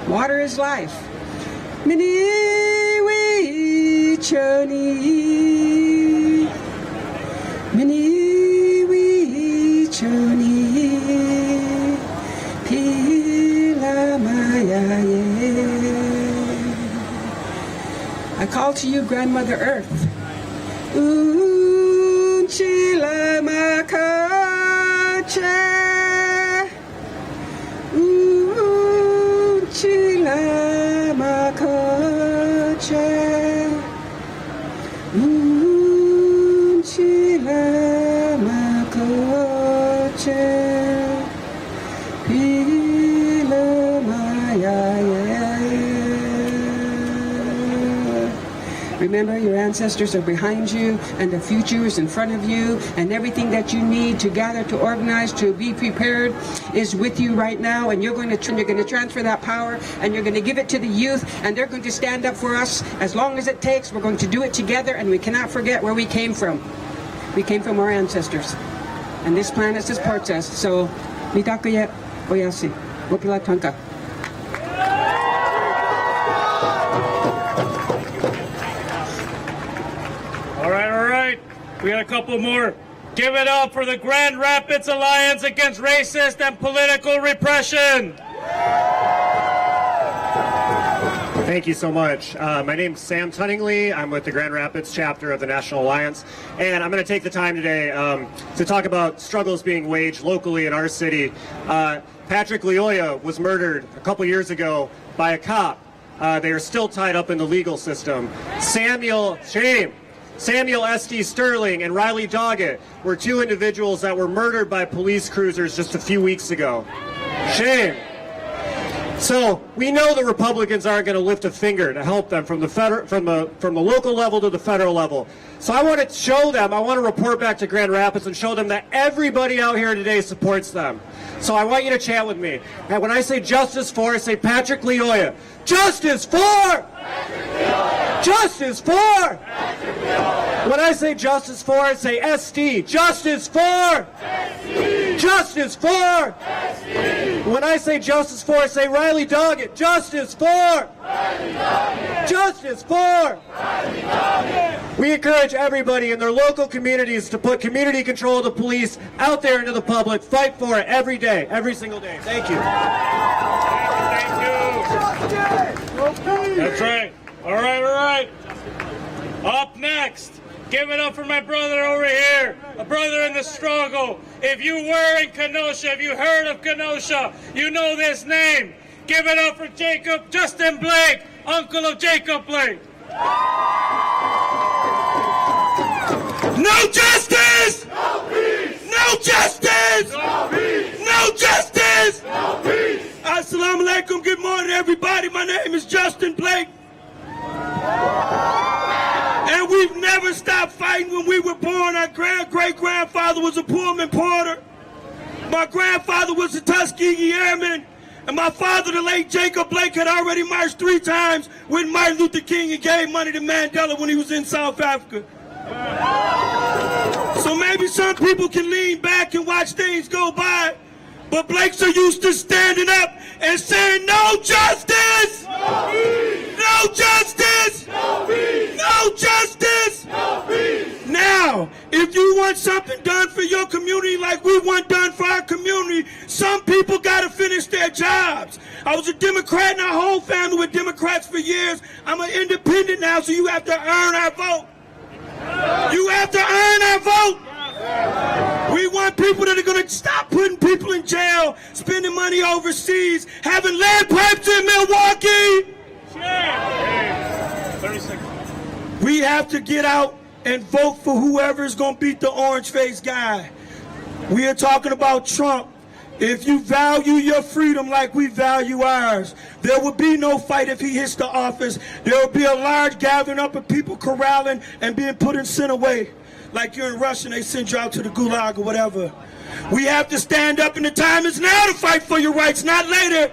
Water is life. I call to you, Grandmother Earth. Remember, your ancestors are behind you, and the future is in front of you, and everything that you need to gather, to organize, to be prepared is with you right now, and you're going to transfer that power, and you're going to give it to the youth, and they're going to stand up for us as long as it takes. We're going to do it together, and we cannot forget where we came from. We came from our ancestors, and this planet supports us. So, mitakuye oyasi, wapila tanka. All right. We got a couple more. Give it up for the Grand Rapids Alliance Against Racist and Political Repression. Thank you so much. My name's Sam Tunningley. I'm with the Grand Rapids chapter of the National Alliance, and I'm going to take the time today to talk about struggles being waged locally in our city. Patrick Lyoya was murdered a couple years ago by a cop. They are still tied up in the legal system. Samuel S.D. Sterling and Riley Doggett were two individuals that were murdered by police cruisers just a few weeks ago. Shame. So we know the Republicans aren't going to lift a finger to help them from the local level to the federal level. So I want to show them, I want to report back to Grand Rapids and show them that everybody out here today supports them. So I want you to chant with me. And when I say justice for, say Patrick Lyoya. Justice for! Patrick Lyoya! Justice for! Patrick Lyoya! When I say justice for, say SD. Justice for! SD! Justice for! SD! When I say justice for, say Riley Doggett. Justice for! Riley Doggett! Justice for! Riley Doggett! We encourage everybody in their local communities to put community control of the police out there into the public. Fight for it every day, every single day. Thank you. Thank you. That's right. All right. Up next, give it up for my brother over here, a brother in the struggle. If you were in Kenosha, if you heard of Kenosha, you know this name. Give it up for Justin Blake, uncle of Jacob Blake. No justice! No peace! No justice! No peace! No justice! No peace! Assalamu alaikum. Good morning, everybody. My name is Justin Blake. And we've never stopped fighting. When we were born, our great-grandfather was a Pullman porter. My grandfather was a Tuskegee Airman. And my father, the late Jacob Blake, had already marched 3 times with Martin Luther King and gave money to Mandela when he was in South Africa. So maybe some people can lean back and watch things go by, but Blakes are used to standing up and saying, no justice! No peace! No justice! No peace! No justice! No peace! Now, if you want something done for your community like we want done for our community, some people got to finish their jobs. I was a Democrat and our whole family were Democrats for years. I'm an independent now, so you have to earn our vote. You have to earn our vote. We want people that are going to stop putting people in jail, spending money overseas, having lead pipes in Milwaukee. 30 seconds. We have to get out and vote for whoever is going to beat the orange-faced guy. We are talking about Trump. If you value your freedom like we value ours, there will be no fight if he hits the office. There will be a large gathering up of people corralling and being put and sent away. Like you're in Russia and they send you out to the gulag or whatever. We have to stand up, and the time is now to fight for your rights, not later.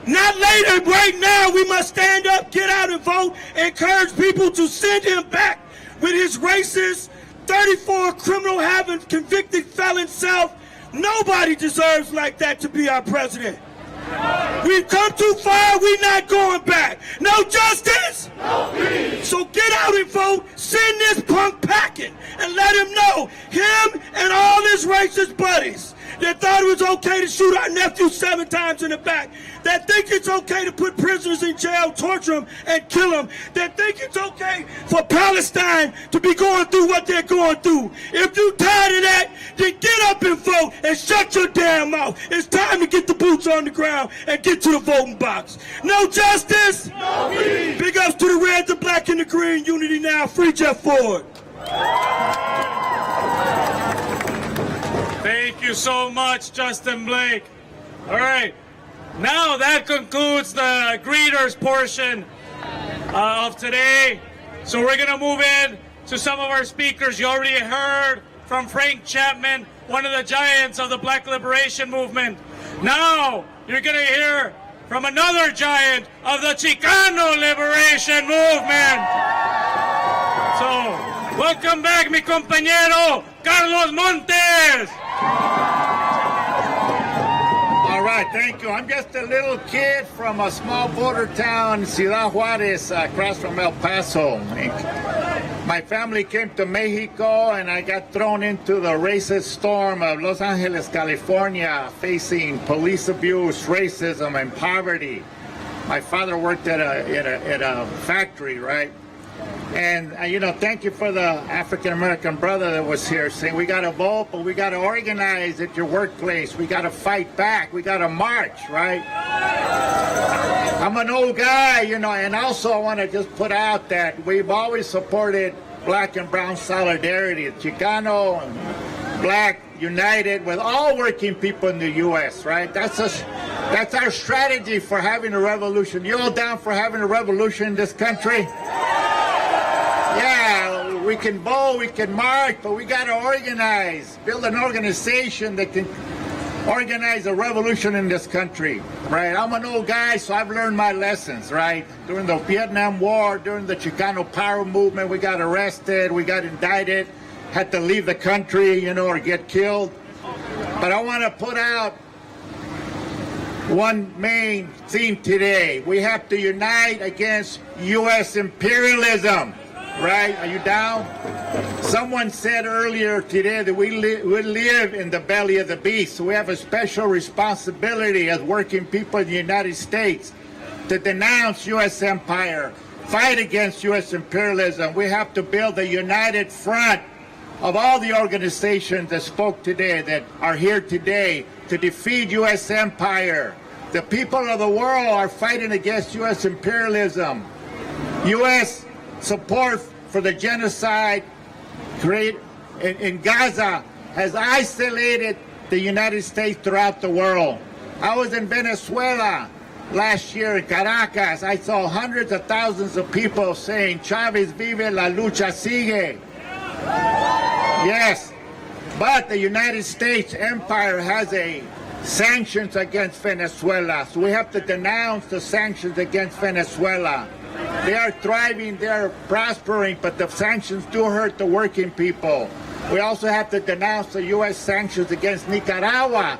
Not later, right now. We must stand up, get out and vote, encourage people to send him back with his racist, 34 criminal having convicted felon self. Nobody deserves like that to be our president. We've come too far, we're not going back. No justice? No peace! So get out and vote, send this punk packing, and let him know, him and all his racist buddies that thought it was okay to shoot our nephew 7 times in the back, that think it's okay to put prisoners in jail, torture them, and kill them, that think it's okay for Palestine to be going through what they're going through. If you tired of that, then get up and vote and shut your damn mouth. It's time to get the boots on the ground and get to the voting box. No justice? No peace! Big ups to the red, the black, and the green. Unity now. Free Jeff Ford. Thank you so much, Justin Blake. All right. Now that concludes the greeters portion of today. So we're going to move in to some of our speakers. You already heard from Frank Chapman, one of the giants of the Black Liberation Movement. Now you're going to hear from another giant of the Chicano Liberation Movement. So, welcome back, mi compañero, Carlos Montes. All right, thank you. I'm just a little kid from a small border town, Ciudad Juarez, across from El Paso. My family came to Mexico, and I got thrown into the racist storm of Los Angeles, California, facing police abuse, racism, and poverty. My father worked at a factory, right? And, thank you for the African-American brother that was here saying we got to vote, but we got to organize at your workplace. We got to fight back. We got to march, right? I'm an old guy, and also I want to just put out that we've always supported black and brown solidarity, Chicano and black united with all working people in the U.S., right? That's our strategy for having a revolution. You all down for having a revolution in this country? Yeah, we can vote, we can march, but we got to organize, build an organization that can organize a revolution in this country, right? I'm an old guy, so I've learned my lessons, right? During the Vietnam War, during the Chicano power movement, we got arrested, we got indicted, had to leave the country, or get killed. But I want to put out one main theme today. We have to unite against U.S. imperialism. Right? Are you down? Someone said earlier today that we live in the belly of the beast. So we have a special responsibility as working people in the United States to denounce U.S. empire, fight against U.S. imperialism. We have to build a united front of all the organizations that spoke today, that are here today, to defeat U.S. empire. The people of the world are fighting against U.S. imperialism. U.S. support for the genocide in Gaza has isolated the United States throughout the world. I was in Venezuela last year in Caracas. I saw hundreds of thousands of people saying, Chavez vive, la lucha sigue. Yes, but the United States empire has sanctions against Venezuela. So we have to denounce the sanctions against Venezuela. They are thriving, they are prospering, but the sanctions do hurt the working people. We also have to denounce the U.S. sanctions against Nicaragua.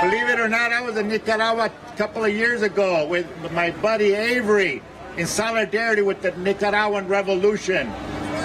Believe it or not, I was in Nicaragua a couple of years ago with my buddy Avery in solidarity with the Nicaraguan revolution.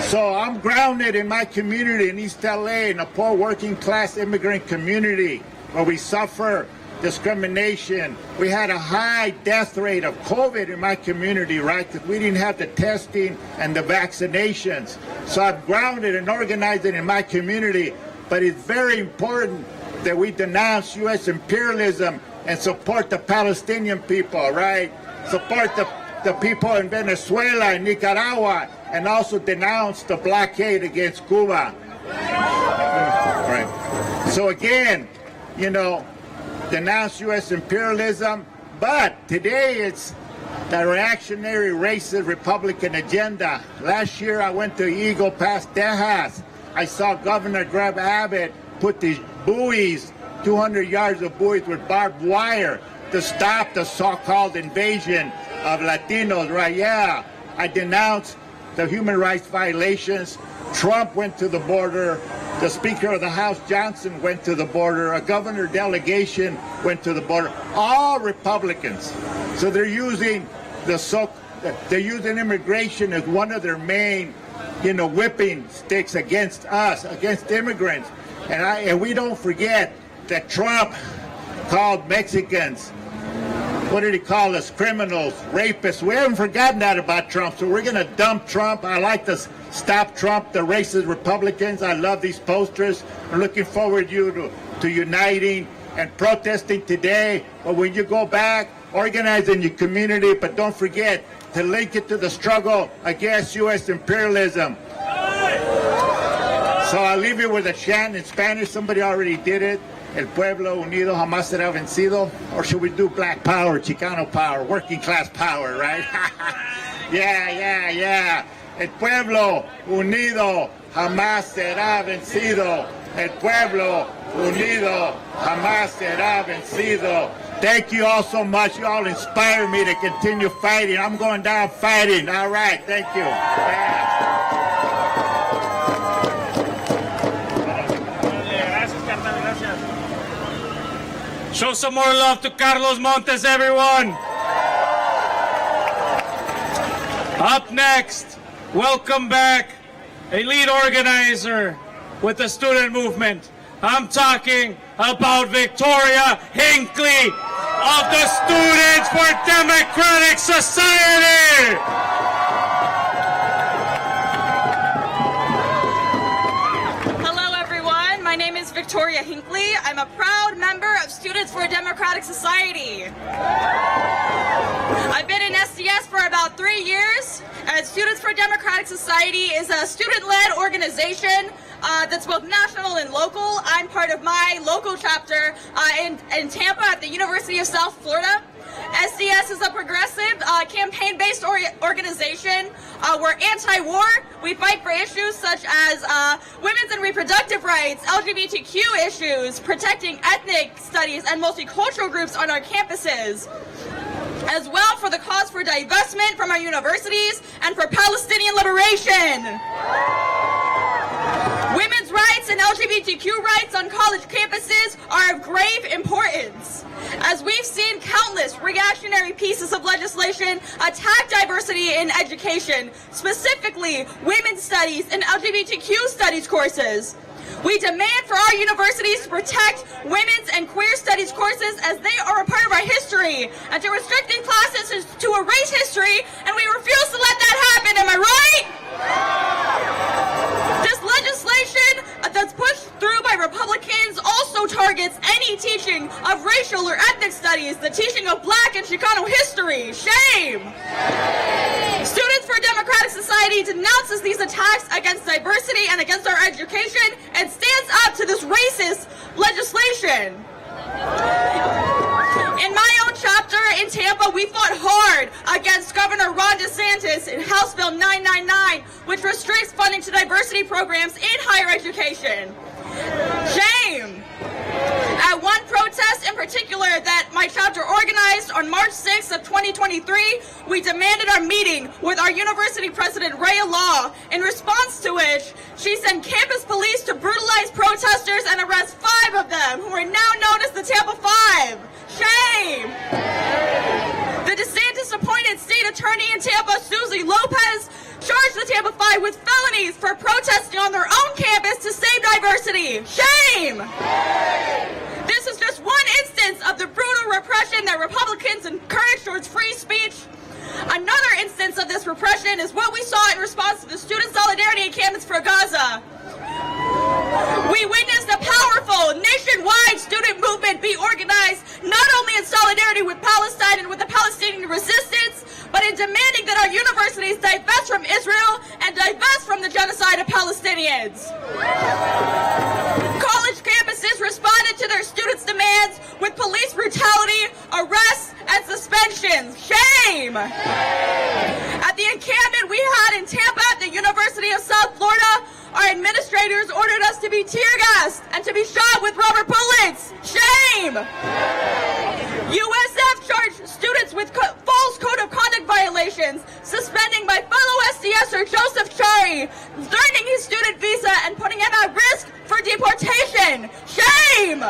So I'm grounded in my community in East LA, in a poor working class immigrant community where we suffer discrimination. We had a high death rate of COVID in my community, right? Because we didn't have the testing and the vaccinations. So I'm grounded and organized in my community. But it's very important that we denounce U.S. imperialism and support the Palestinian people, right? Support the people in Venezuela and Nicaragua, and also denounce the blockade against Cuba. Right. So again, denounce U.S. imperialism, but today it's the reactionary, racist, Republican agenda. Last year I went to Eagle Pass, Texas. I saw Governor Greg Abbott put these buoys, 200 yards of buoys with barbed wire to stop the so-called invasion of Latinos, right? Yeah, I denounced the human rights violations. Trump went to the border. The Speaker of the House, Johnson, went to the border. A governor delegation went to the border. All Republicans. So they're using immigration as one of their main, whipping sticks against us, against immigrants. And we don't forget that Trump called Mexicans, what did he call us? Criminals, rapists. We haven't forgotten that about Trump, so we're going to dump Trump. I like to stop Trump, the racist Republicans. I love these posters. I'm looking forward to uniting and protesting today. But when you go back, organize in your community, but don't forget to link it to the struggle against U.S. imperialism. So I'll leave you with a chant in Spanish. Somebody already did it. El pueblo unido jamás será vencido. Or should we do black power, Chicano power, working class power, right? Yeah. El pueblo unido jamás será vencido. El pueblo unido jamás será vencido. Thank you all so much. You all inspire me to continue fighting. I'm going down fighting. All right. Thank you. Show some more love to Carlos Montes, everyone. Up next, welcome back, a lead organizer with the student movement. I'm talking about Victoria Hinckley of the Students for Democratic Society. Hello everyone, my name is Victoria Hinckley. I'm a proud member of Students for a Democratic Society. I've been in SDS for about 3 years, and Students for a Democratic Society is a student-led organization that's both national and local. I'm part of my local chapter in Tampa at the University of South Florida. SDS is a progressive campaign-based organization. We're anti-war. We fight for issues such as women's and reproductive rights, LGBTQ issues, protecting ethnic studies and multicultural groups on our campuses, as well for the cause for divestment from our universities and for Palestinian liberation. Women's rights and LGBTQ rights on college campuses are of grave importance, as we've seen countless reactionary pieces of legislation attack diversity in education, specifically women's studies and LGBTQ studies courses. We demand for our universities to protect women's and queer studies courses as they are a part of our history, and to restricting classes to erase history, and we refuse to let that happen. Am I right? This legislation that's pushed through by Republicans also targets any teaching of racial or ethnic studies, the teaching of Black and Chicano history. Shame! Students for a Democratic Society denounces these attacks against diversity and against our education and stands up to this racist legislation. In my own chapter in Tampa, we fought hard against Governor Ron DeSantis in House Bill 999, which restricts funding to diversity programs in higher education. Shame! At one protest in particular that my chapter organized on March 6th of 2023, we demanded a meeting with our university president, Rhea Law, in response to which she sent campus police to brutalize protesters and arrest 5 of them, who are now known as the Tampa 5. Shame! The DeSantis-appointed state attorney in Tampa, Susie Lopez, charged the Tampa 5 with felonies for protesting on their own campus to save diversity. Shame! This is just one instance of the brutal repression that Republicans encourage towards free speech. Another instance of this repression is what we saw in response to the student solidarity encampments for Gaza. We witnessed a powerful nationwide student movement be organized not only in solidarity with Palestine and with the Palestinian resistance, but in demanding that our universities divest from Israel and divest from the genocide of Palestinians. College campuses responded to their students' demands with police brutality, arrests, and suspensions. Shame! At the encampment we had in Tampa at the University of South Florida, our administrators ordered us to be tear gassed and to be shot with rubber bullets. Shame! USF charged students with false code of conduct violations, suspending my fellow SDSer Joseph Chari, threatening his student visa and putting him at risk for deportation. Shame!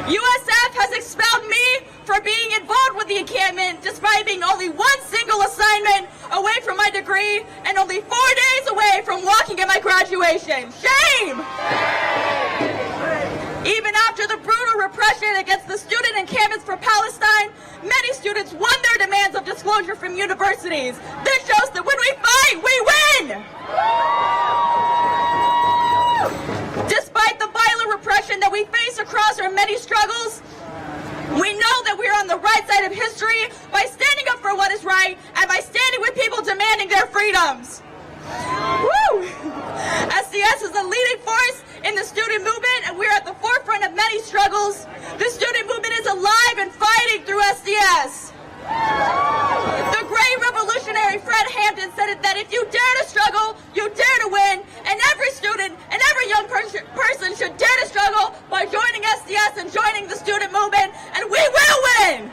USF has expelled me for being involved with the encampment despite being only one single assignment away from my degree and only 4 days away from walking at my graduation. Shame! Even after the brutal repression against the student encampments for Palestine, many students won their demands of disclosure from universities. This shows that when we fight, we win! Despite the violent repression that we face across our many struggles, we know that we are on the right side of history by standing up for what is right and by standing with people demanding their freedoms. Woo! SDS is a leading force in the student movement, and we're at the forefront of many struggles. The student movement is alive and fighting through SDS. The great revolution revolutionary Fred Hampton said it that if you dare to struggle, you dare to win, and every student and every young person should dare to struggle by joining SDS and joining the student movement, and we will win!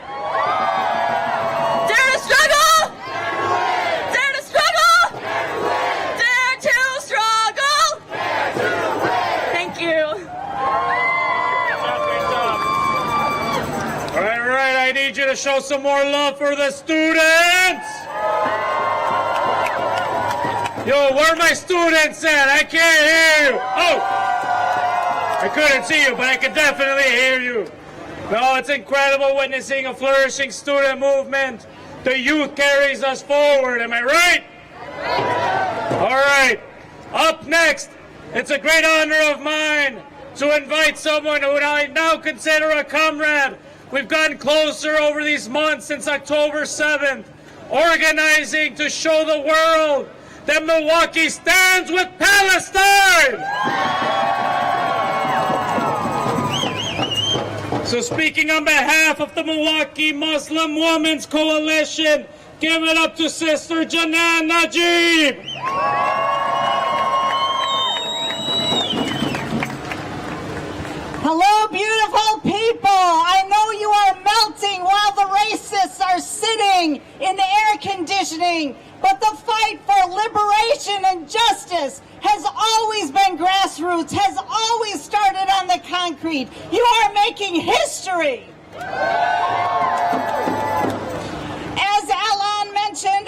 Dare to struggle! Dare to struggle! Dare to struggle! Thank you. All right, I need you to show some more love for the students. Yo, where are my students at? I can't hear you. Oh, I couldn't see you, but I can definitely hear you. No, it's incredible witnessing a flourishing student movement. The youth carries us forward, am I right? All right, up next, it's a great honor of mine to invite someone who I now consider a comrade. We've gotten closer over these months since October 7th, organizing to show the world that Milwaukee stands with Palestine! So speaking on behalf of the Milwaukee Muslim Women's Coalition, give it up to Sister Janan Najib! Hello, beautiful people. I know you are melting while the racists are sitting in the air conditioning, but the fight for liberation and justice has always been grassroots, has always started on the concrete. You are making history. As Alan mentioned,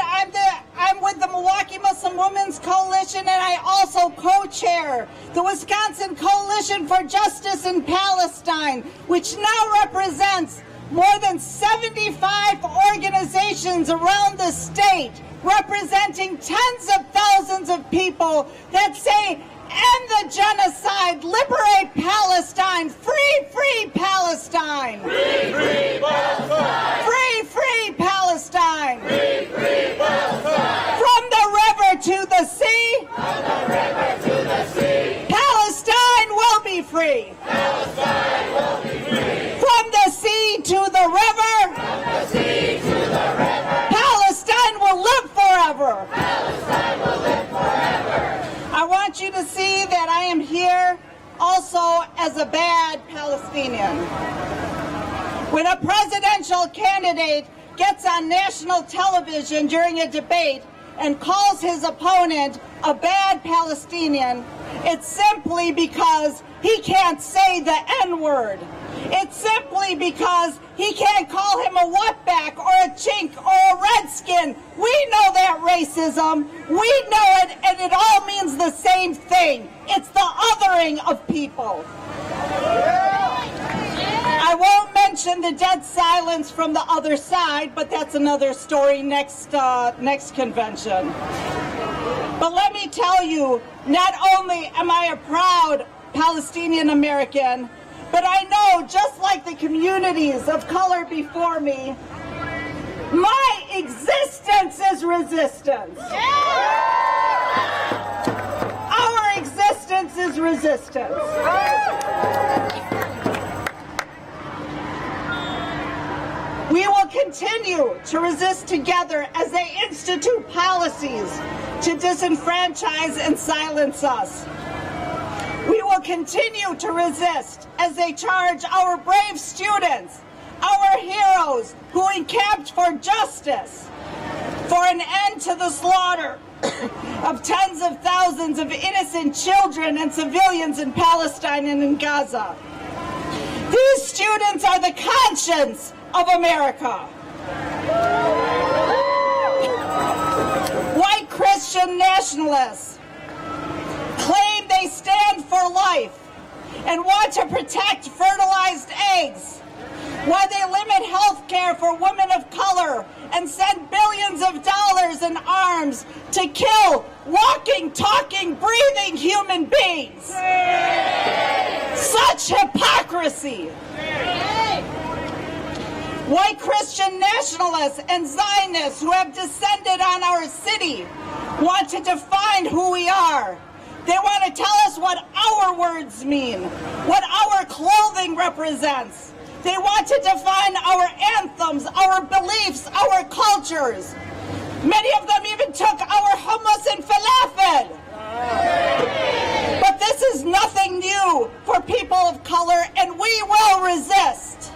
I'm with the Milwaukee Muslim Women's Coalition, and I also co-chair the Wisconsin Coalition for Justice in Palestine, which now represents more than 75 organizations around the state, representing tens of thousands of people that say, end the genocide, liberate Palestine, free, free Palestine. Free, free Palestine. Free, free Palestine. Free, free Palestine. From the river to the sea. From the river to the sea. Palestine will be free. Palestine will be free. From the sea to the river. From the sea to the river. Palestine will live forever. Palestine will live forever. I want you to see that I am here also as a bad Palestinian. When a presidential candidate gets on national television during a debate and calls his opponent a bad Palestinian, it's simply because he can't say the N-word. It's simply because he can't call him a wetback or a chink or a redskin. We know that racism. We know it, and it all means the same thing. It's the othering of people. I won't mention the dead silence from the other side, but that's another story next convention. But let me tell you, not only am I a proud Palestinian American, but I know, just like the communities of color before me, my existence is resistance. Our existence is resistance. We will continue to resist together as they institute policies to disenfranchise and silence us. We will continue to resist as they charge our brave students, our heroes who encamped for justice, for an end to the slaughter of tens of thousands of innocent children and civilians in Palestine and in Gaza. These students are the conscience of America. White Christian nationalists claim they stand for life and want to protect fertilized eggs, while they limit health care for women of color and send billions of dollars in arms to kill walking, talking, breathing human beings. Such hypocrisy. White Christian nationalists and Zionists who have descended on our city want to define who we are. They want to tell us what our words mean, what our clothing represents. They want to define our anthems, our beliefs, our cultures. Many of them even took our hummus and falafel. But this is nothing new for people of color, and we will resist.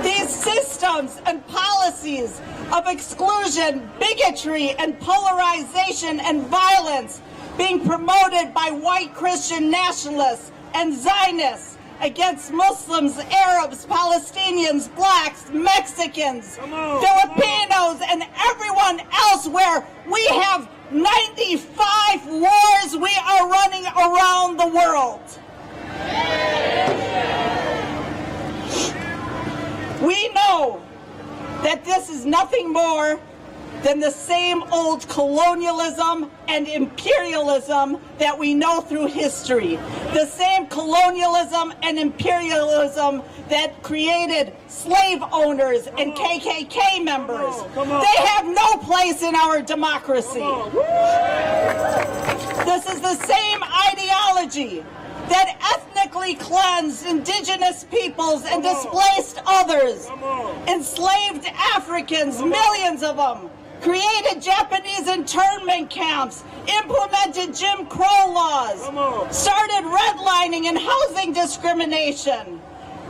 These systems and policies of exclusion, bigotry, and polarization and violence being promoted by white Christian nationalists and Zionists against Muslims, Arabs, Palestinians, blacks, Mexicans, Filipinos, and everyone else, where we have 95 wars we are running around the world. We know that this is nothing more than the same old colonialism and imperialism that we know through history. The same colonialism and imperialism that created slave owners and KKK members. They have no place in our democracy. This is the same ideology that ethnically cleansed indigenous peoples and displaced others, enslaved Africans, millions of them, created Japanese internment camps, implemented Jim Crow laws, started redlining and housing discrimination,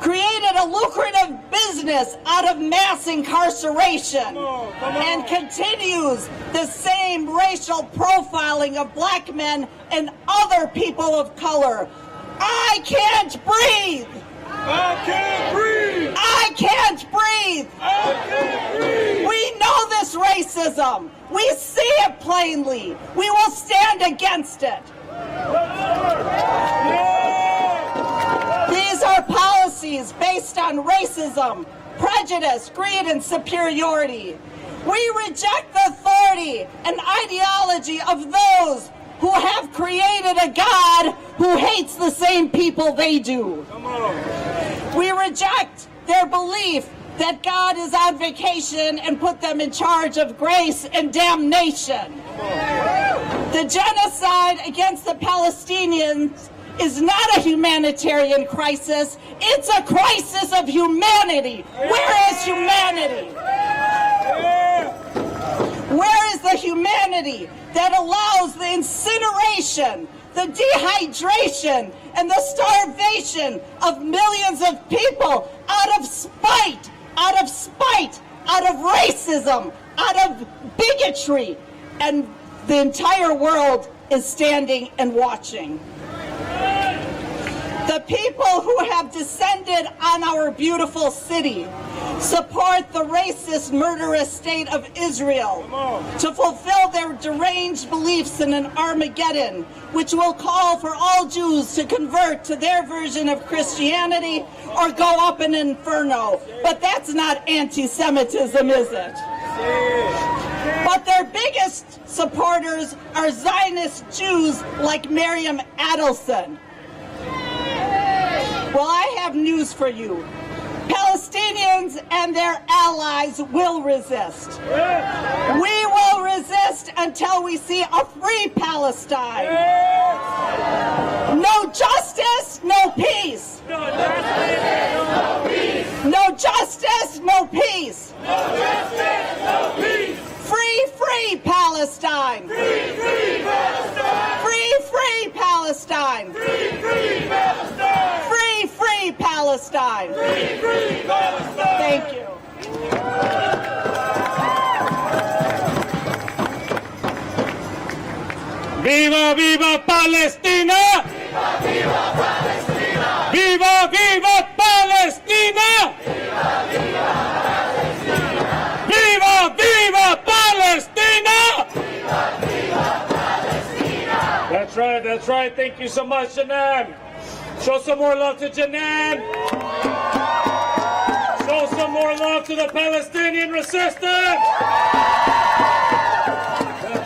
created a lucrative business out of mass incarceration, and continues the same racial profiling of black men and other people of color. I can't breathe! I can't breathe! I can't breathe! I can't breathe! We know this racism. We see it plainly. We will stand against it. These are policies based on racism, prejudice, greed, and superiority. We reject the authority and ideology of those who have created a God who hates the same people they do. We reject their belief that God is on vacation and put them in charge of grace and damnation. The genocide against the Palestinians is not a humanitarian crisis. It's a crisis of humanity. Where is humanity? Where is the humanity that allows the incineration, the dehydration, and the starvation of millions of people out of spite, out of racism, out of bigotry, and the entire world is standing and watching? The people who have descended on our beautiful city support the racist, murderous state of Israel to fulfill their deranged beliefs in an Armageddon, which will call for all Jews to convert to their version of Christianity or go up an inferno. But that's not anti-Semitism, is it? But their biggest supporters are Zionist Jews like Miriam Adelson. Well, I have news for you. Palestinians and their allies will resist. We will resist until we see a free Palestine. No justice, no peace. No justice, no peace. Free Palestine. Free Palestine. Free Palestine. Free Palestine. Thank you. Viva, viva Palestina! Viva, viva Palestina! Viva, viva Palestina! Viva, viva Palestina! Viva, viva Palestina! That's right. Thank you so much, Janan. Show some more love to Janan. Show some more love to the Palestinian resistance.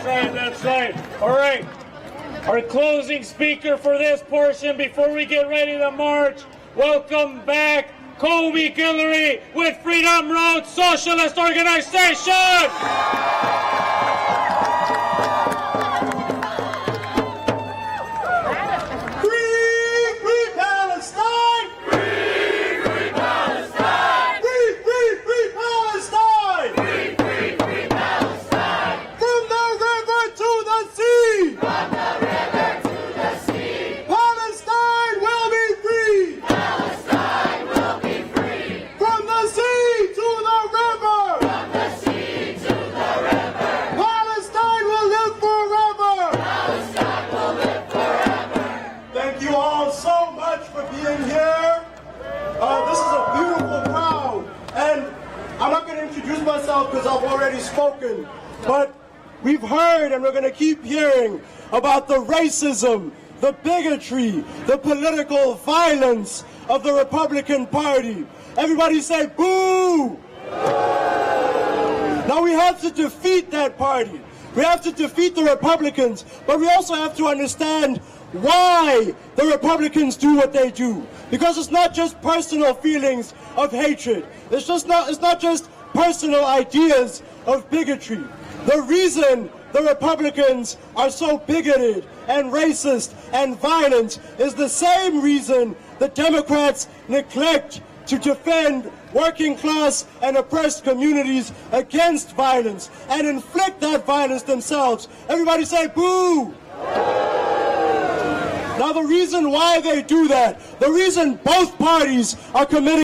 That's right. All right. Our closing speaker for this portion before we get ready to march. Welcome back, Kobe Guillory with Freedom Road Socialist Organization. myself because I've already spoken, but we've heard and we're going to keep hearing about the racism, the bigotry, the political violence of the Republican Party. Everybody say boo! Now we have to defeat that party. We have to defeat the Republicans, but we also have to understand why the Republicans do what they do. Because it's not just personal feelings of hatred. It's not just personal ideas of bigotry. The reason the Republicans are so bigoted and racist and violent is the same reason the Democrats neglect to defend working class and oppressed communities against violence and inflict that violence themselves. Everybody say boo! Now the reason why they do that, the reason both parties are committing